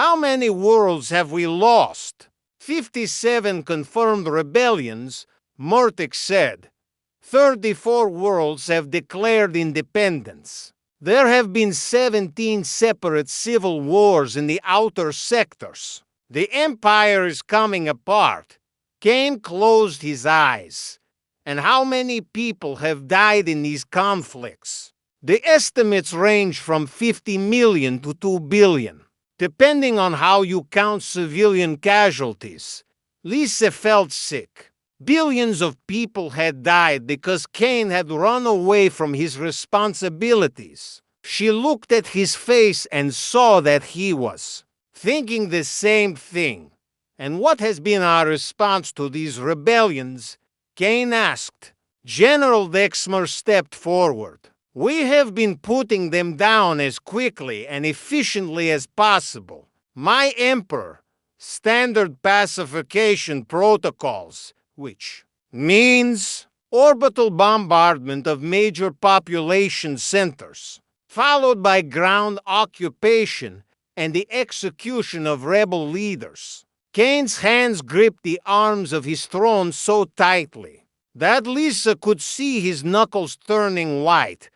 A: How many worlds have we lost?" 57 confirmed rebellions, Murtic said. 34 worlds have declared independence. There have been 17 separate civil wars in the outer sectors. The empire is coming apart. Kane closed his eyes. "And how many people have died in these conflicts?" "The estimates range from 50 million to 2 billion, depending on how you count civilian casualties." Lisa felt sick. Billions of people had died because Kane had run away from his responsibilities. She looked at his face and saw that he was thinking the same thing. "And what has been our response to these rebellions?" Kane asked. General Dexmer stepped forward. "We have been putting them down as quickly and efficiently as possible, my emperor. Standard pacification protocols, which means orbital bombardment of major population centers, followed by ground occupation and the execution of rebel leaders." Kane's hands gripped the arms of his throne so tightly that Lisa could see his knuckles turning white.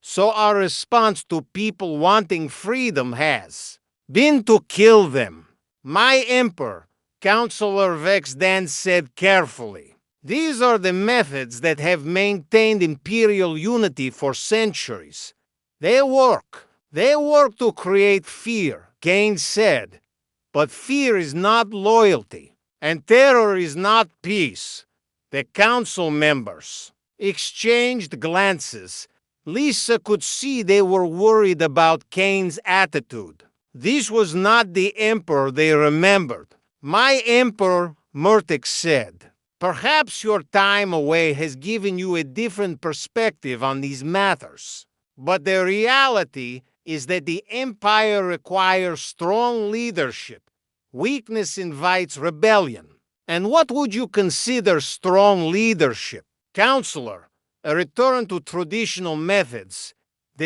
A: "So our response to people wanting freedom has been to kill them, my emperor," Counselor Vex Dan said carefully. "These are the methods that have maintained imperial unity for centuries. They work. They work to create fear," Kane said. "But fear is not loyalty, and terror is not peace." The council members exchanged glances. Lisa could see they were worried about Kane's attitude. This was not the emperor they remembered. "My emperor," Murtic said, "perhaps your time away has given you a different perspective on these matters. But the reality is that the empire requires strong leadership. Weakness invites rebellion. And what would you consider strong leadership?" "Counselor, a return to traditional methods,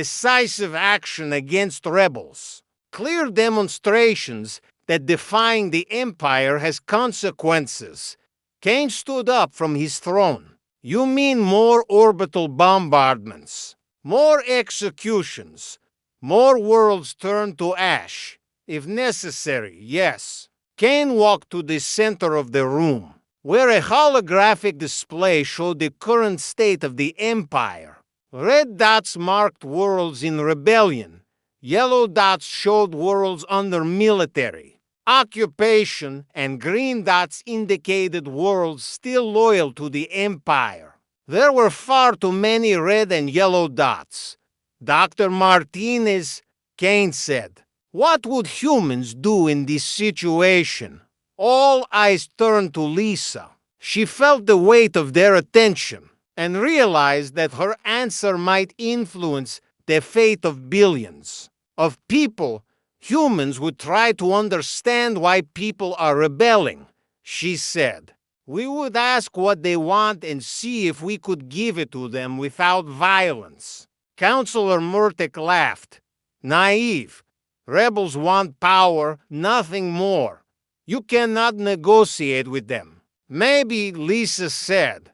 A: decisive action against rebels, clear demonstrations that defying the empire has consequences." Kane stood up from his throne. "You mean more orbital bombardments, more executions, more worlds turned to ash, if necessary, yes." Kane walked to the center of the room, where a holographic display showed the current state of the empire. Red dots marked worlds in rebellion. Yellow dots showed worlds under military occupation, and green dots indicated worlds still loyal to the Empire. There were far too many red and yellow dots. Dr. Martinez, Kane said, "What would humans do in this situation?" All eyes turned to Lisa. She felt the weight of their attention and realized that her answer might influence the fate of billions of people. Humans would try to understand why people are rebelling, she said. We would ask what they want and see if we could give it to them without violence. Counselor Murtek laughed. Naive. Rebels want power, nothing more. You cannot negotiate with them. Maybe, Lisa said,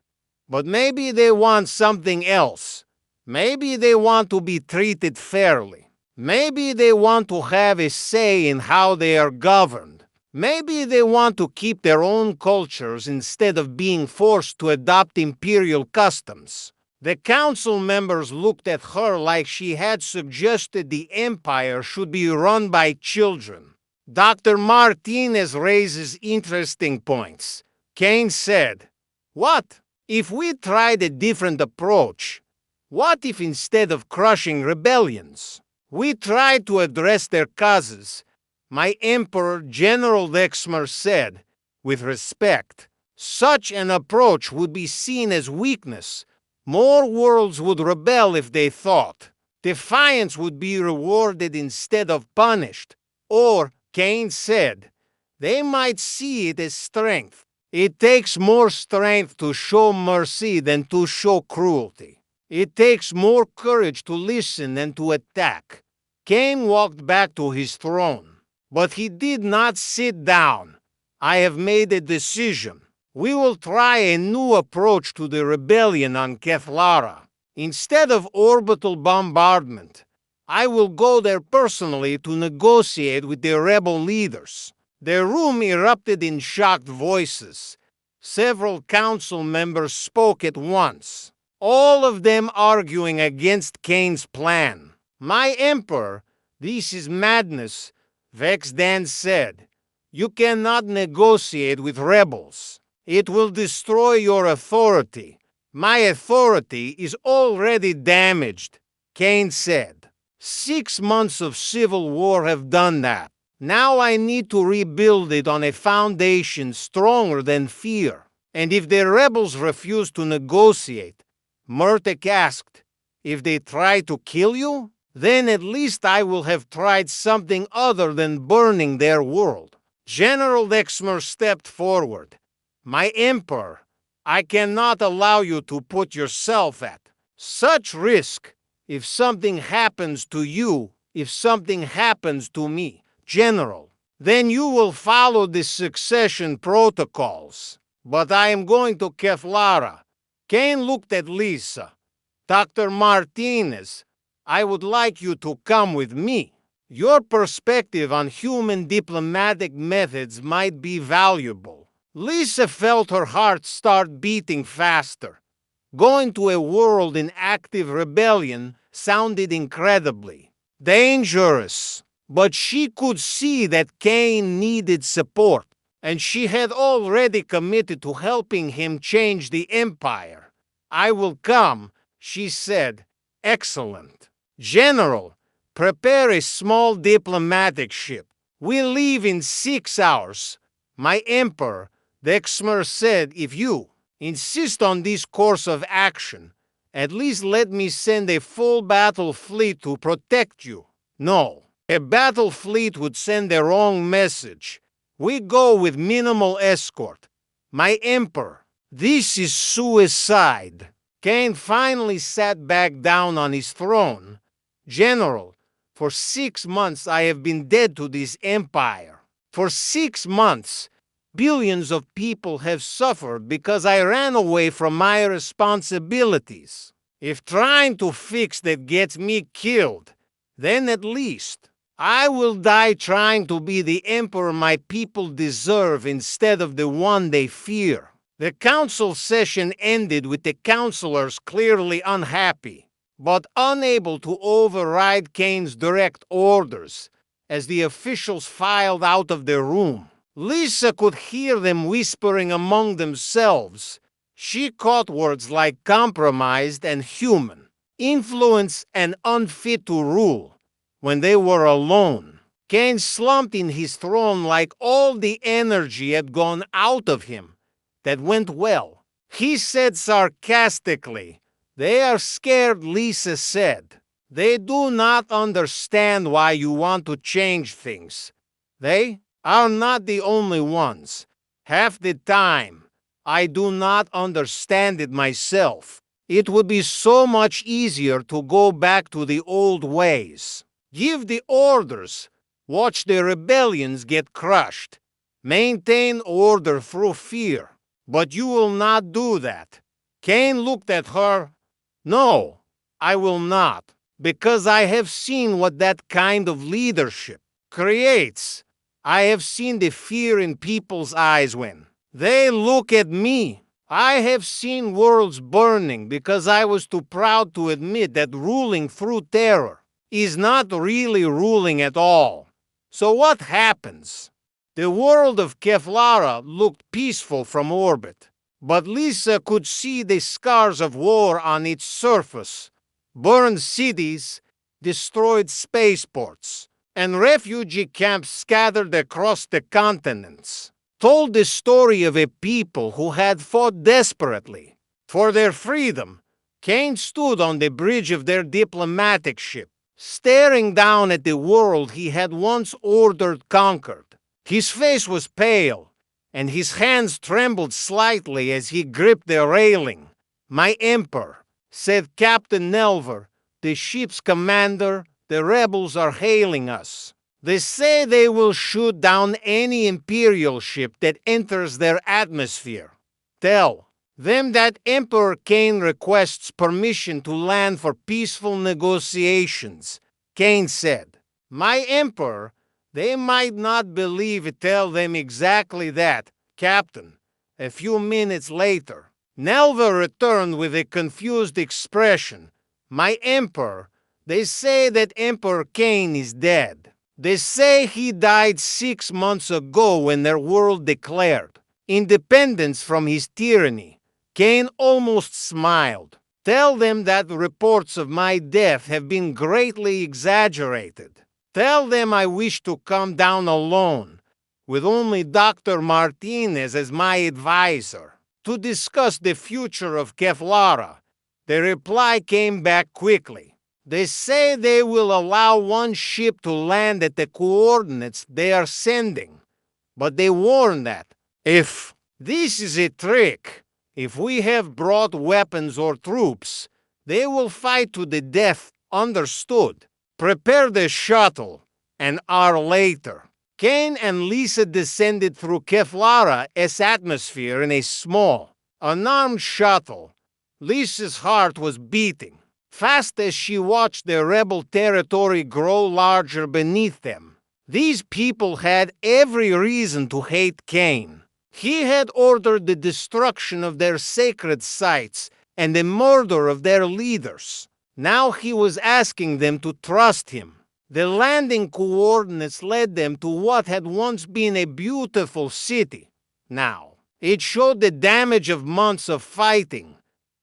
A: but maybe they want something else. Maybe they want to be treated fairly. Maybe they want to have a say in how they are governed. Maybe they want to keep their own cultures instead of being forced to adopt imperial customs. The council members looked at her like she had suggested the empire should be run by children. Dr. Martinez raises interesting points. Kane said, "What if we tried a different approach? What if instead of crushing rebellions, we tried to address their causes?" My Emperor, General Lexmer, said, with respect, "Such an approach would be seen as weakness. More worlds would rebel if they thought. Defiance would be rewarded instead of punished. Or," Kane said, "they might see it as strength. It takes more strength to show mercy than to show cruelty. It takes more courage to listen than to attack." Kane walked back to his throne. But he did not sit down. "I have made a decision. We will try a new approach to the rebellion on Kethlara. Instead of orbital bombardment, I will go there personally to negotiate with the rebel leaders." The room erupted in shocked voices. Several council members spoke at once, all of them arguing against Kane's plan. "My Emperor, this is madness," Vex Dan said. "You cannot negotiate with rebels. It will destroy your authority." "My authority is already damaged," Kane said. 6 months of civil war have done that. Now I need to rebuild it on a foundation stronger than fear. And if the rebels refuse to negotiate," Murtek asked, "if they try to kill you? Then at least I will have tried something other than burning their world." General Lexmer stepped forward. "My Emperor, I cannot allow you to put yourself at such risk. If something happens to you, if something happens to me, General, then you will follow the succession protocols. But I am going to Kethlara." Kane looked at Lisa. "Dr. Martinez, I would like you to come with me. Your perspective on human diplomatic methods might be valuable." Lisa felt her heart start beating faster. Going to a world in active rebellion sounded incredibly dangerous. But she could see that Kane needed support, and she had already committed to helping him change the empire. "I will come," she said. "Excellent. General, prepare a small diplomatic ship. We leave in 6 hours." "My Emperor," Lexmer said, "if you insist on this course of action, at least let me send a full battle fleet to protect you." "No, a battle fleet would send the wrong message. We go with minimal escort." "My Emperor, this is suicide." Kane finally sat back down on his throne. "General, for 6 months I have been dead to this empire. For 6 months, billions of people have suffered because I ran away from my responsibilities. If trying to fix that gets me killed, then at least I will die trying to be the emperor my people deserve instead of the one they fear." The council session ended with the councilors clearly unhappy. but unable to override Kane's direct orders as the officials filed out of their room. Lisa could hear them whispering among themselves. She caught words like compromised and human, influence and unfit to rule. When they were alone, Kane slumped in his throne like all the energy had gone out of him. That went well. He said sarcastically, "They are scared," Lisa said. "They do not understand why you want to change things. They are not the only ones. Half the time, I do not understand it myself. It would be so much easier to go back to the old ways. Give the orders. Watch the rebellions get crushed. Maintain order through fear. But you will not do that." Kane looked at her. "No, I will not, because I have seen what that kind of leadership creates. I have seen the fear in people's eyes when they look at me. I have seen worlds burning because I was too proud to admit that ruling through terror is not really ruling at all. So what happens?" The world of Keflara looked peaceful from orbit, but Lisa could see the scars of war on its surface. Burned cities, destroyed spaceports, and refugee camps scattered across the continents told the story of a people who had fought desperately for their freedom. Kane stood on the bridge of their diplomatic ship, staring down at the world he had once ordered conquered. His face was pale, and his hands trembled slightly as he gripped the railing. "My Emperor," said Captain Nelver, the ship's commander, "the rebels are hailing us. They say they will shoot down any Imperial ship that enters their atmosphere. Tell them that Emperor Kane requests permission to land for peaceful negotiations." Kane said, "My Emperor, they might not believe it. Tell them exactly that, Captain." A few minutes later, Nelva returned with a confused expression. "My Emperor, they say that Emperor Kane is dead. They say he died 6 months ago when their world declared independence from his tyranny." Kane almost smiled. "Tell them that reports of my death have been greatly exaggerated. Tell them I wish to come down alone, with only Dr. Martinez as my advisor, to discuss the future of Keflara." The reply came back quickly. "They say they will allow one ship to land at the coordinates they are sending, but they warn that if this is a trick, if we have brought weapons or troops, they will fight to the death. Understood? Prepare the shuttle an hour later." Kane and Lisa descended through Keflara's atmosphere in a small, unarmed shuttle. Lisa's heart was beating fast as she watched the rebel territory grow larger beneath them. These people had every reason to hate Kane. He had ordered the destruction of their sacred sites and the murder of their leaders. Now he was asking them to trust him. The landing coordinates led them to what had once been a beautiful city. Now, it showed the damage of months of fighting.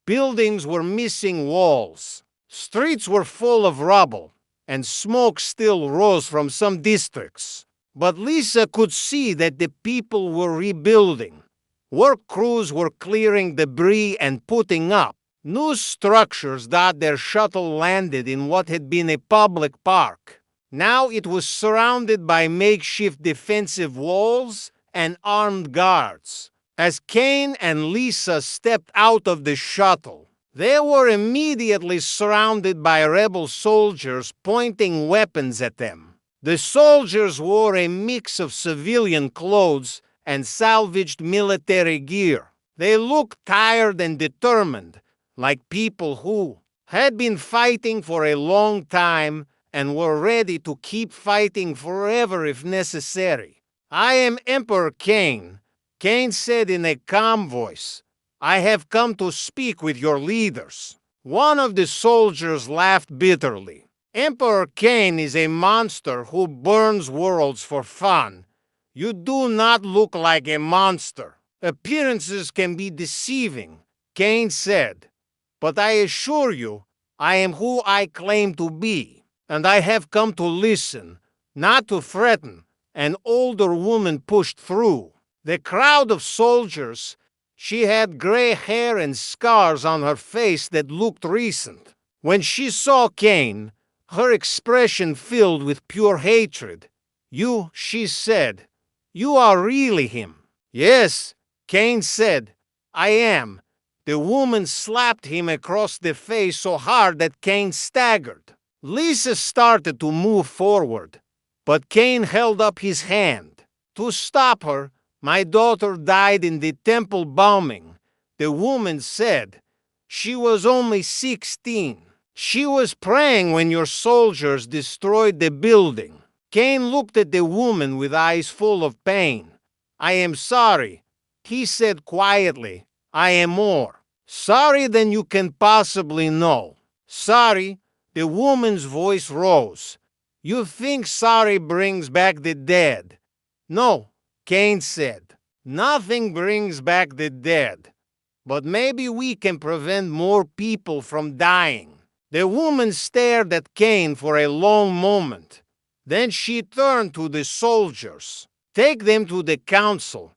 A: Buildings were missing walls. Streets were full of rubble, and smoke still rose from some districts. But Lisa could see that the people were rebuilding. Work crews were clearing debris and putting up new structures that their shuttle landed in what had been a public park. Now it was surrounded by makeshift defensive walls and armed guards. As Kane and Lisa stepped out of the shuttle, they were immediately surrounded by rebel soldiers pointing weapons at them. The soldiers wore a mix of civilian clothes and salvaged military gear. They looked tired and determined, like people who had been fighting for a long time and were ready to keep fighting forever if necessary. "I am Emperor Kane," Kane said in a calm voice. "I have come to speak with your leaders." One of the soldiers laughed bitterly. Emperor Cain is a monster who burns worlds for fun. You do not look like a monster. Appearances can be deceiving, Cain said. But I assure you, I am who I claim to be, and I have come to listen, not to threaten. An older woman pushed through. The crowd of soldiers, she had gray hair and scars on her face that looked recent. When she saw Cain, her expression filled with pure hatred. You, she said, you are really him. Yes, Cain said, I am. The woman slapped him across the face so hard that Cain staggered. Lisa started to move forward, but Cain held up his hand. To stop her, my daughter died in the temple bombing. The woman said, she was only 16. She was praying when your soldiers destroyed the building. Cain looked at the woman with eyes full of pain. I am sorry, he said quietly. I am more sorry than you can possibly know. Sorry, the woman's voice rose. You think sorry brings back the dead? No, Cain said. Nothing brings back the dead. But maybe we can prevent more people from dying. The woman stared at Cain for a long moment. Then she turned to the soldiers. Take them to the council.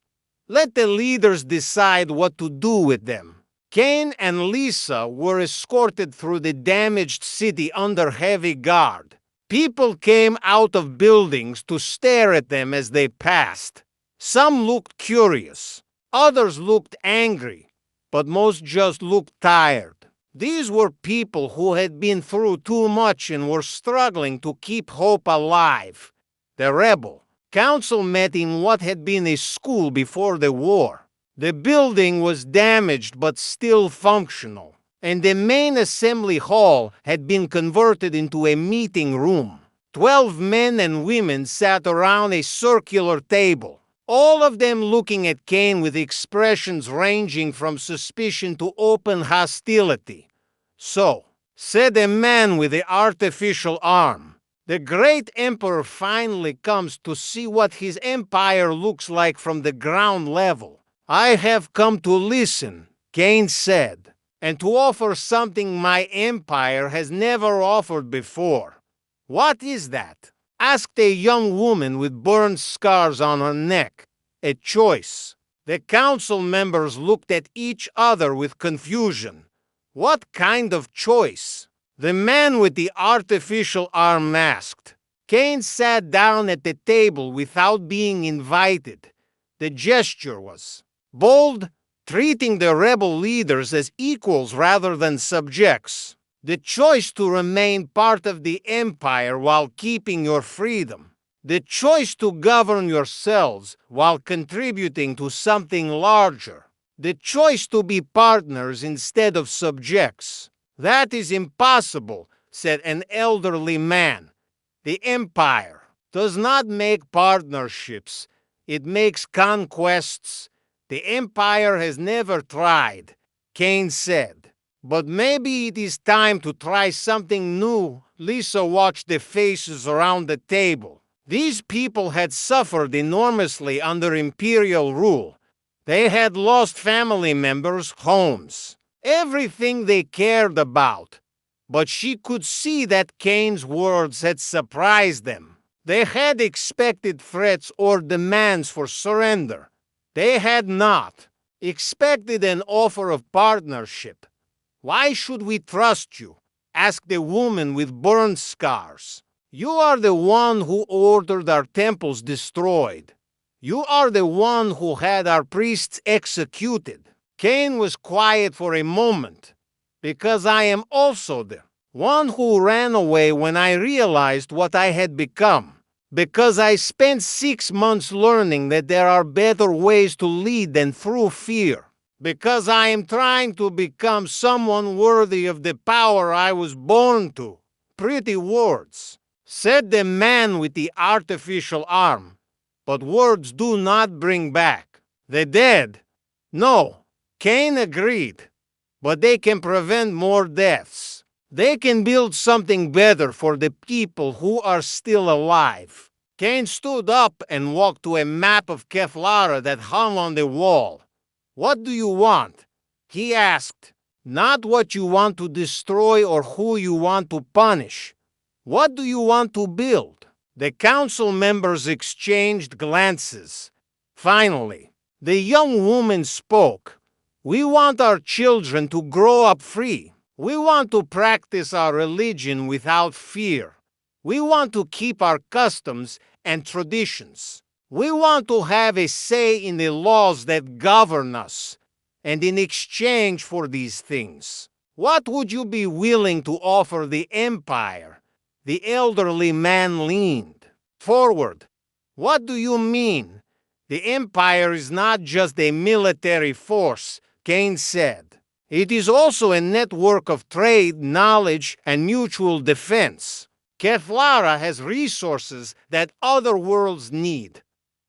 A: Let the leaders decide what to do with them. Cain and Lisa were escorted through the damaged city under heavy guard. People came out of buildings to stare at them as they passed. Some looked curious, others looked angry, but most just looked tired. These were people who had been through too much and were struggling to keep hope alive. The rebel council met in what had been a school before the war. The building was damaged but still functional, and the main assembly hall had been converted into a meeting room. 12 men and women sat around a circular table, all of them looking at Cain with expressions ranging from suspicion to open hostility. So, said a man with the artificial arm, the great emperor finally comes to see what his empire looks like from the ground level. I have come to listen, Cain said, and to offer something my empire has never offered before. What is that? Asked a young woman with burned scars on her neck. A choice. The council members looked at each other with confusion. What kind of choice? The man with the artificial arm asked. Cain sat down at the table without being invited. The gesture was bold, treating the rebel leaders as equals rather than subjects. The choice to remain part of the empire while keeping your freedom. The choice to govern yourselves while contributing to something larger. The choice to be partners instead of subjects. That is impossible, said an elderly man. The empire does not make partnerships. It makes conquests. The empire has never tried, Cain said. But maybe it is time to try something new. Lisa watched the faces around the table. These people had suffered enormously under imperial rule. They had lost family members, homes, everything they cared about. But she could see that Cain's words had surprised them. They had expected threats or demands for surrender. They had not expected an offer of partnership. Why should we trust you? Asked the woman with burned scars. You are the one who ordered our temples destroyed. You are the one who had our priests executed. Cain was quiet for a moment, because I am also the one who ran away when I realized what I had become. Because I spent 6 months learning that there are better ways to lead than through fear. Because I am trying to become someone worthy of the power I was born to. Pretty words, said the man with the artificial arm. But words do not bring back the dead. No, Cain agreed. but they can prevent more deaths. They can build something better for the people who are still alive. Kane stood up and walked to a map of Keflara that hung on the wall. What do you want? He asked. Not what you want to destroy or who you want to punish. What do you want to build? The council members exchanged glances. Finally, the young woman spoke. We want our children to grow up free. We want to practice our religion without fear. We want to keep our customs and traditions. We want to have a say in the laws that govern us. And in exchange for these things, what would you be willing to offer the Empire? The elderly man leaned forward. What do you mean? The Empire is not just a military force, Kane said. It is also a network of trade, knowledge, and mutual defense. Keflara has resources that other worlds need.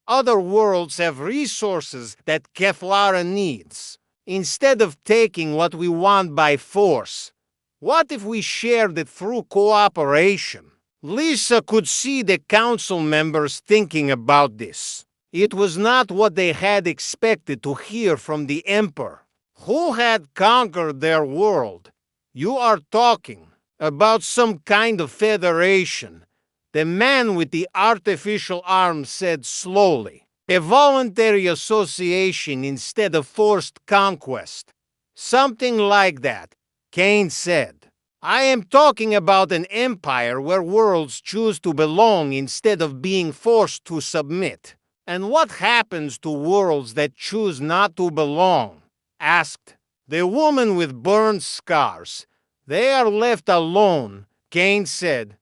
A: Other worlds have resources that Keflara needs. Instead of taking what we want by force, what if we shared it through cooperation? Lisa could see the council members thinking about this. It was not what they had expected to hear from the Emperor, who had conquered their world. You are talking about some kind of federation, the man with the artificial arm said slowly. A voluntary association instead of forced conquest. Something like that, Kane said. I am talking about an empire where worlds choose to belong instead of being forced to submit. And what happens to worlds that choose not to belong? Asked the woman with burned scars. They are left alone, Kane said.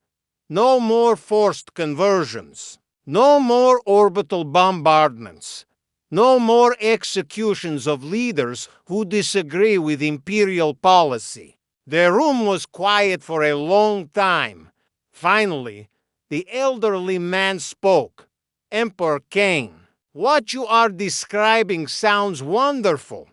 A: No more forced conversions. No more orbital bombardments. No more executions of leaders who disagree with imperial policy. The room was quiet for a long time. Finally, the elderly man spoke. Emperor Kane, what you are describing sounds wonderful,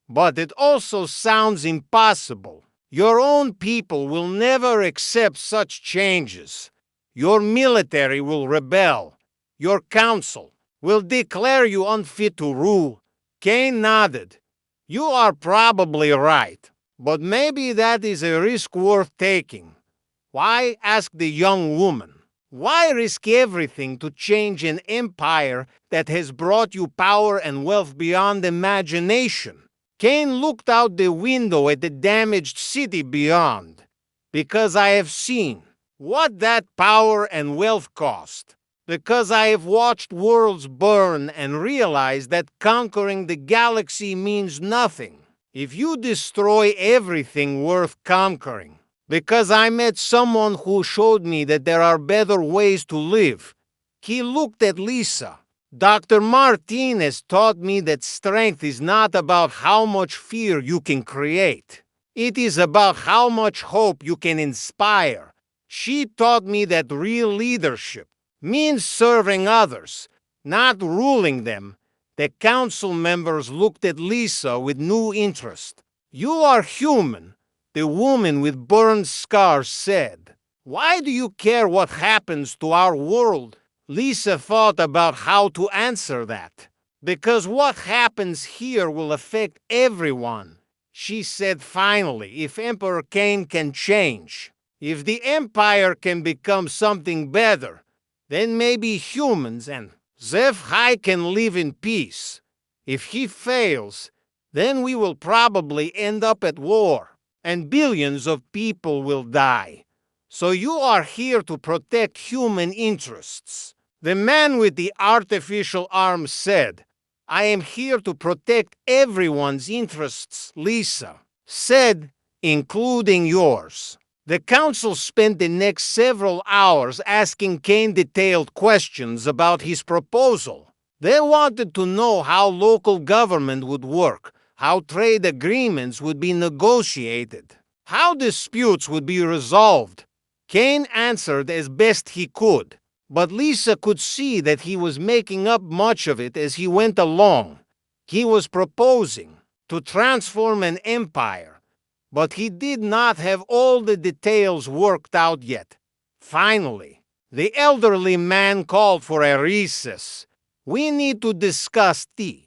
A: but it also sounds impossible. Your own people will never accept such changes. Your military will rebel. Your council will declare you unfit to rule. Kane nodded. You are probably right, but maybe that is a risk worth taking. Why? Asked the young woman. Why risk everything to change an empire that has brought you power and wealth beyond imagination? Kane looked out the window at the damaged city beyond. Because I have seen what that power and wealth cost. Because I have watched worlds burn and realized that conquering the galaxy means nothing if you destroy everything worth conquering. Because I met someone who showed me that there are better ways to live. He looked at Lisa. Dr. Martinez taught me that strength is not about how much fear you can create. It is about how much hope you can inspire. She taught me that real leadership means serving others, not ruling them. The council members looked at Lisa with new interest. You are human, the woman with burned scars said. Why do you care what happens to our world? Lisa thought about how to answer that. Because what happens here will affect everyone, she said finally. If Emperor Kane can change, if the Empire can become something better, then maybe humans and Zeph-Hai can live in peace. If he fails, then we will probably end up at war, and billions of people will die. So you are here to protect human interests. The man with the artificial arm said, I am here to protect everyone's interests, Lisa said, including yours. The council spent the next several hours asking Kane detailed questions about his proposal. They wanted to know how local government would work, how trade agreements would be negotiated, how disputes would be resolved. Kane answered as best he could, but Lisa could see that he was making up much of it as he went along. He was proposing to transform an empire But he did not have all the details worked out yet. Finally, the elderly man called for a recess. "We need to discuss tea."